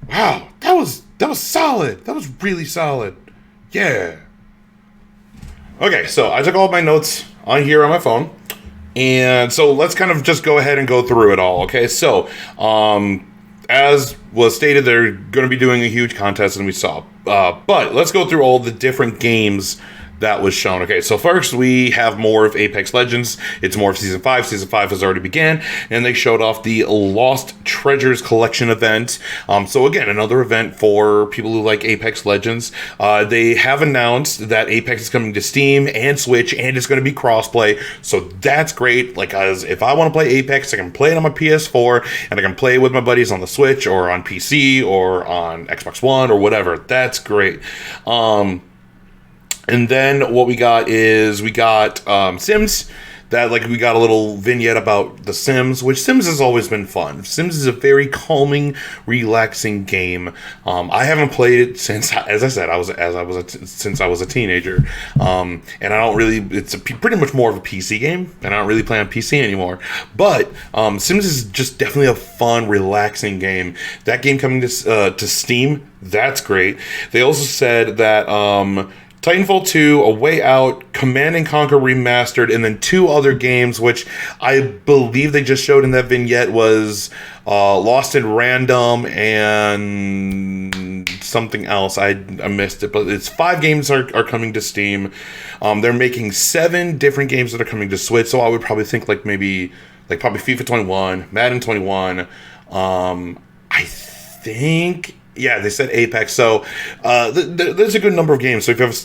Wow, that was solid. That was really solid. Yeah. Okay, so I took all of my notes on here on my phone. And so let's kind of just go ahead and go through it all, okay? So, as was stated, they're going to be doing a huge contest, and we saw. But let's go through all the different games that was shown. Okay, so first we have more of Apex Legends. It's more of Season 5. Season 5 has already began, and they showed off the Lost Treasures Collection event. So again, another event for people who like Apex Legends. They have announced that Apex is coming to Steam and Switch, and it's going to be crossplay. So that's great. Like, as if I want to play Apex, I can play it on my PS4, and I can play it with my buddies on the Switch or on PC or on Xbox One or whatever. That's great. And then what we got is Sims. That, like, we got a little vignette about The Sims, which Sims has always been fun. Sims is a very calming, relaxing game. I haven't played it since, as I said, since I was a teenager. And I don't really. It's pretty much more of a PC game, and I don't really play on PC anymore. But Sims is just definitely a fun, relaxing game. That game coming to Steam, that's great. They also said that Titanfall 2, A Way Out, Command & Conquer Remastered, and then two other games, which I believe they just showed in that vignette, was Lost in Random and something else. I missed it, but it's 5 games are coming to Steam. They're making 7 different games that are coming to Switch, so I would probably think probably FIFA 21, Madden 21, I think... Yeah, they said Apex, so there's a good number of games. So if you have,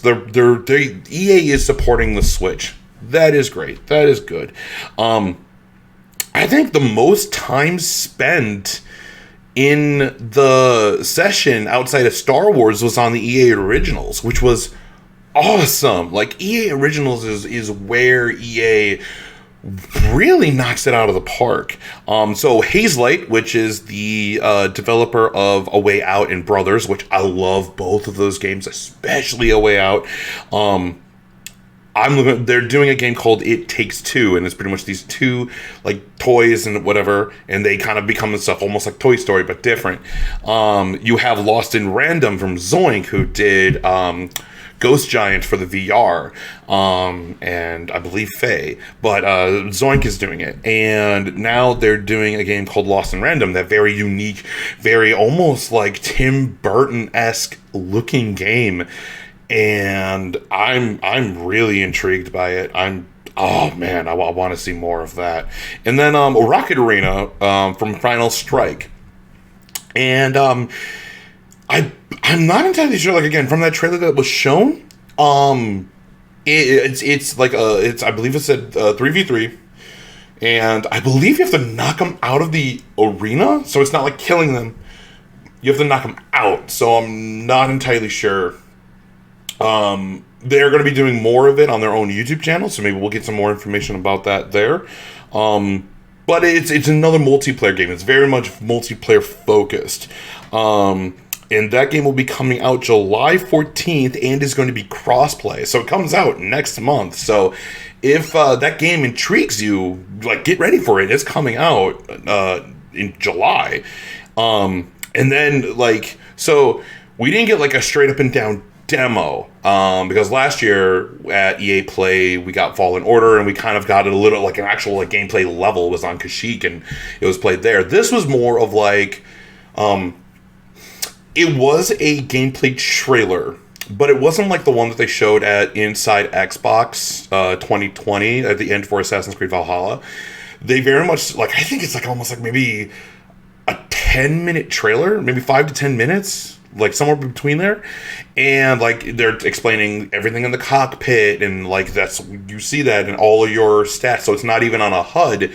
EA is supporting the Switch. That is great. That is good. I think the most time spent in the session outside of Star Wars was on the EA Originals, which was awesome. Like, EA Originals is where EA really knocks it out of the park. So Hazelight, which is the developer of A Way Out and Brothers, which I love both of those games, especially A Way Out. They're doing a game called It Takes Two, and it's pretty much these two like toys and whatever, and they kind of become the stuff almost like Toy Story but different. You have Lost in Random from Zoink, who did Ghost Giant for the VR, and I believe Faye, but Zoink is doing it, and now they're doing a game called Lost in Random, that very unique, very almost like Tim Burton-esque looking game. And I'm really intrigued by it. Oh man, I want to see more of that. And then Rocket Arena from Final Strike. And I'm not entirely sure. Like, again, from that trailer that was shown, it's like I believe it said 3v3, and I believe you have to knock them out of the arena. So it's not like killing them. You have to knock them out. So I'm not entirely sure. They're going to be doing more of it on their own YouTube channel, so maybe we'll get some more information about that there. But it's another multiplayer game. It's very much multiplayer focused. And that game will be coming out July 14th and is going to be crossplay. So it comes out next month. So if that game intrigues you, like, get ready for it. It's coming out in July. And then, like, so we didn't get like a straight up and down demo, because last year at EA Play we got Fallen Order, and we kind of got it a little like an actual like gameplay level. It was on Kashyyyk and it was played there. This was more of like it was a gameplay trailer, but it wasn't like the one that they showed at Inside Xbox 2020 at the end for Assassin's Creed Valhalla. They very much, like, I think it's like almost like maybe a 10-minute trailer, maybe 5 to 10 minutes, like somewhere between there, and like they're explaining everything in the cockpit, and like that's, you see that in all of your stats. So it's not even on a HUD,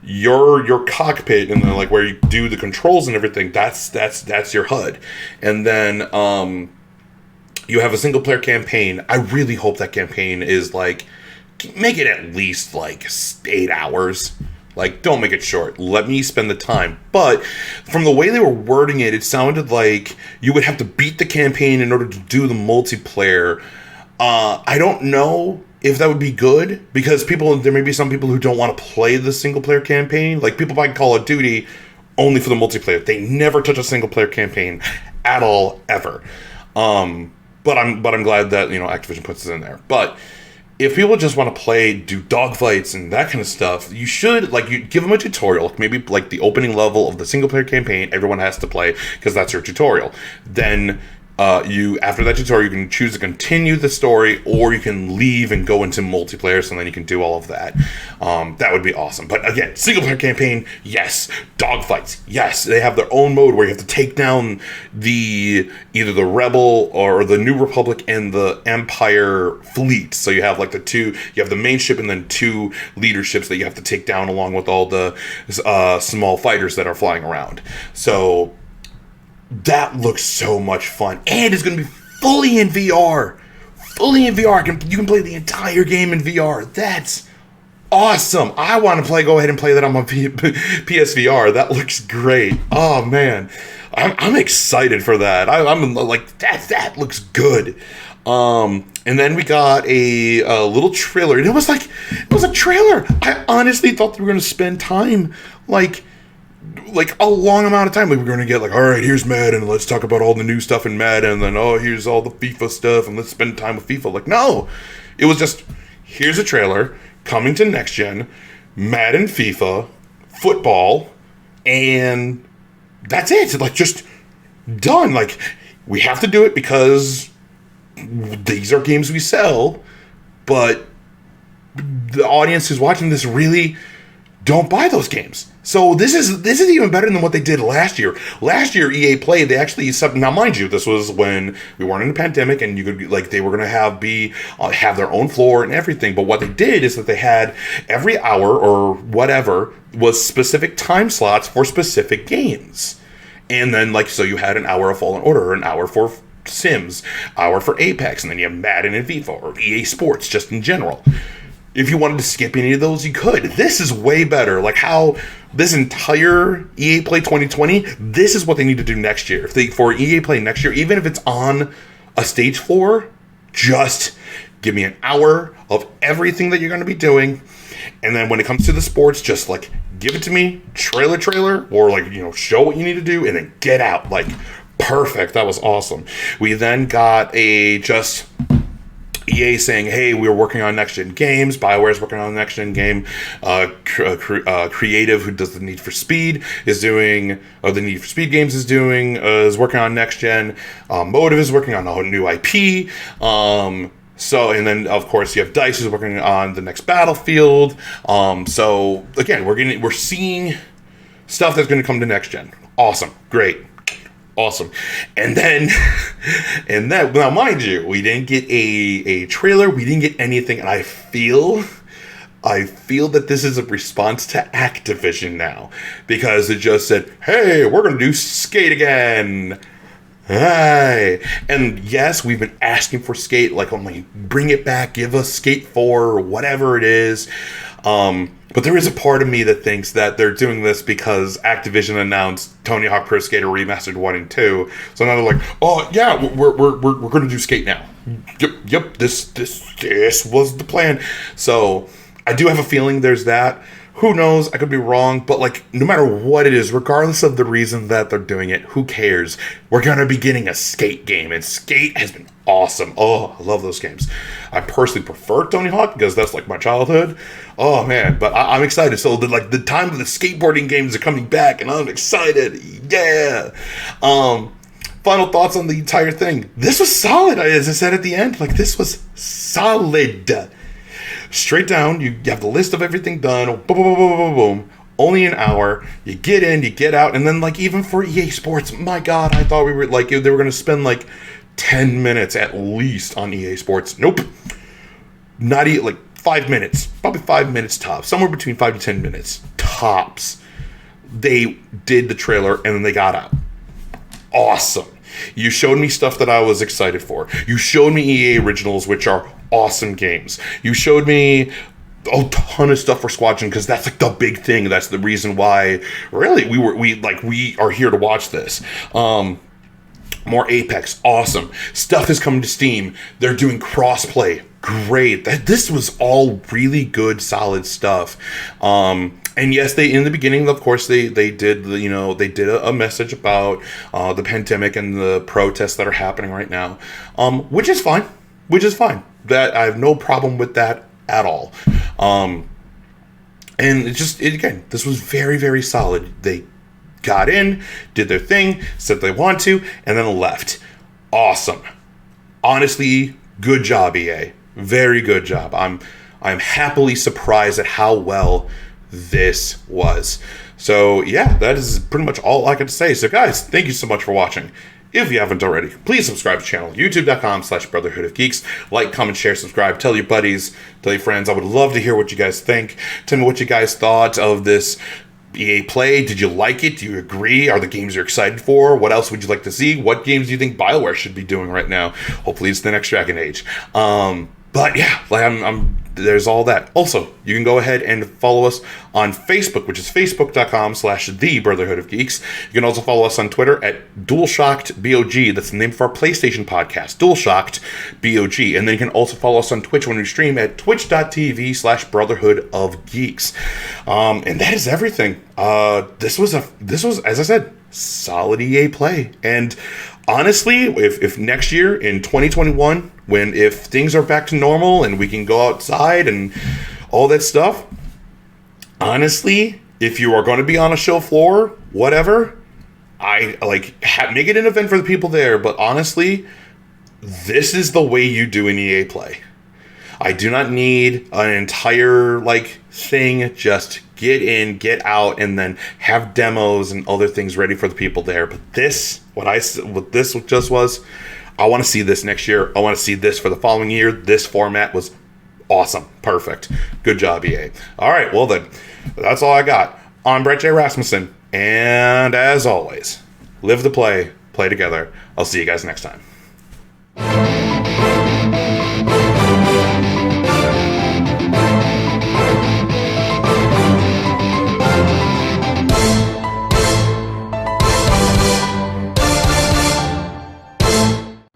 your cockpit, and then like where you do the controls and everything, that's your HUD. And then you have a single player campaign. I really hope that campaign is like, make it at least like 8 hours. Like, don't make it short. Let me spend the time. But from the way they were wording it, it sounded like you would have to beat the campaign in order to do the multiplayer. I don't know if that would be good, because there may be some people who don't want to play the single player campaign. Like, people buy Call of Duty only for the multiplayer. They never touch a single player campaign at all, ever. But I'm glad that, you know, Activision puts it in there. But if people just want to do dogfights and that kind of stuff, you should, like, you give them a tutorial, maybe like the opening level of the single player campaign, everyone has to play because that's your tutorial. Then after that tutorial, you can choose to continue the story, or you can leave and go into multiplayer, so then you can do all of that. That would be awesome. But again, single player campaign, yes. Dogfights, yes. They have their own mode where you have to take down either the Rebel or the New Republic and the Empire fleet. So you have like you have the main ship and then 2 leaderships that you have to take down, along with all the small fighters that are flying around. So that looks so much fun, and it's going to be fully in VR. Fully in VR. You can play the entire game in VR. That's awesome. I want to go ahead and play that on my PSVR. That looks great. Oh man, I'm excited for that. I'm like, that looks good. And then we got a little trailer, and it was a trailer. I honestly thought they were going to spend time like a long amount of time. Like, we're going to get like, all right, here's Madden, let's talk about all the new stuff in Madden, and then, oh, here's all the FIFA stuff, and let's spend time with FIFA. Like, no, it was just, here's a trailer coming to next gen, Madden, FIFA, football, and that's it. Like, just done. Like, we have to do it because these are games we sell, but the audience who's watching this really don't buy those games. So this is even better than what they did last year. Last year, EA Play, they actually, now mind you, this was when we weren't in a pandemic, and you could, like, they were going to have their own floor and everything. But what they did is that they had every hour or whatever was specific time slots for specific games. And then, like, so you had an hour of Fallen Order, an hour for Sims, hour for Apex, and then you have Madden and FIFA, or EA Sports, just in general. If you wanted to skip any of those, you could. This is way better. Like, how this entire EA Play 2020, this is what they need to do next year. For EA Play next year, even if it's on a stage floor, just give me an hour of everything that you're going to be doing. And then when it comes to the sports, just, like, give it to me, trailer, or, like, you know, show what you need to do, and then get out. Like, perfect. That was awesome. We then got just EA saying, hey, we're working on next-gen games. BioWare's working on a next-gen game. Creative, who does the Need for Speed, is doing, the Need for Speed games is working on next-gen. Motive is working on a new IP. So, and then, of course, you have DICE who's working on the next Battlefield. So, again, we're seeing stuff that's going to come to next-gen. Awesome. Great. Awesome. And then, now mind you, we didn't get a trailer, we didn't get anything, and I feel that this is a response to Activision now, because it just said, hey, we're going to do Skate again. Hey. And yes, we've been asking for Skate, like, bring it back, give us Skate 4, or whatever it is. But there is a part of me that thinks that they're doing this because Activision announced Tony Hawk Pro Skater Remastered 1 and 2. So now they're like, oh yeah, we're going to do Skate now. Yep, this was the plan. So I do have a feeling there's that. Who knows? I could be wrong, but, like, no matter what it is, regardless of the reason that they're doing it, who cares? We're going to be getting a Skate game, and Skate has been awesome. Oh, I love those games. I personally prefer Tony Hawk because that's, like, my childhood. Oh, man, but I'm excited. So, the time of the skateboarding games are coming back, and I'm excited. Yeah! Final thoughts on the entire thing. This was solid, as I said at the end. Like, this was solid. Straight down, you have the list of everything done, boom, boom, boom, boom, boom, boom. Only an hour. You get in, you get out, and then, like, even for EA Sports, my God, I thought they were going to spend, like, 10 minutes at least on EA Sports. Nope. Not even, like, 5 minutes. Probably 5 minutes tops. Somewhere between 5 to 10 minutes. Tops. They did the trailer, and then they got out. Awesome. You showed me stuff that I was excited for. You showed me EA Originals, which are awesome games. You showed me a ton of stuff for Squadron, because that's, like, the big thing. That's the reason why, really, we are here to watch this. More Apex, awesome. Stuff is coming to Steam. They're doing crossplay. Great. This was all really good, solid stuff. And yes, in the beginning, of course, they did a message about the pandemic and the protests that are happening right now, which is fine. That I have no problem with that at all. And again, this was very, very solid. They got in, did their thing, said they want to, and then left. Awesome. Honestly, good job, EA. Very good job. I'm happily surprised at how well this was. So yeah, that is pretty much all I got to say. So guys, thank you so much for watching. If you haven't already, please subscribe to the channel, youtube.com/Brotherhood of Geeks. Like, comment, share, subscribe, tell your buddies, tell your friends. I would love to hear what you guys think. Tell me what you guys thought of this EA Play. Did you like it? Do you agree? Are the games you're excited for? What else would you like to see? What games do you think BioWare should be doing right now? Hopefully it's the next Dragon Age. But yeah, there's all that. Also, you can go ahead and follow us on Facebook, which is facebook.com/The Brotherhood of Geeks. You can also follow us on Twitter at DualShockedBOG. That's the name for our PlayStation podcast, DualShockedBOG. And then you can also follow us on Twitch when we stream at twitch.tv/Brotherhood of Geeks. And that is everything. This was, as I said, solid EA Play. And honestly, if next year in 2021, if things are back to normal and we can go outside and all that stuff, honestly, if you are going to be on a show floor, whatever, make it an event for the people there. But honestly, this is the way you do an EA Play. I do not need an entire thing. Just get in, get out, and then have demos and other things ready for the people there. But what this just was, I want to see this next year. I want to see this for the following year. This format was awesome. Perfect. Good job, EA. All right, well then, that's all I got. I'm Brett J. Rasmussen, and as always, live the play, play together. I'll see you guys next time.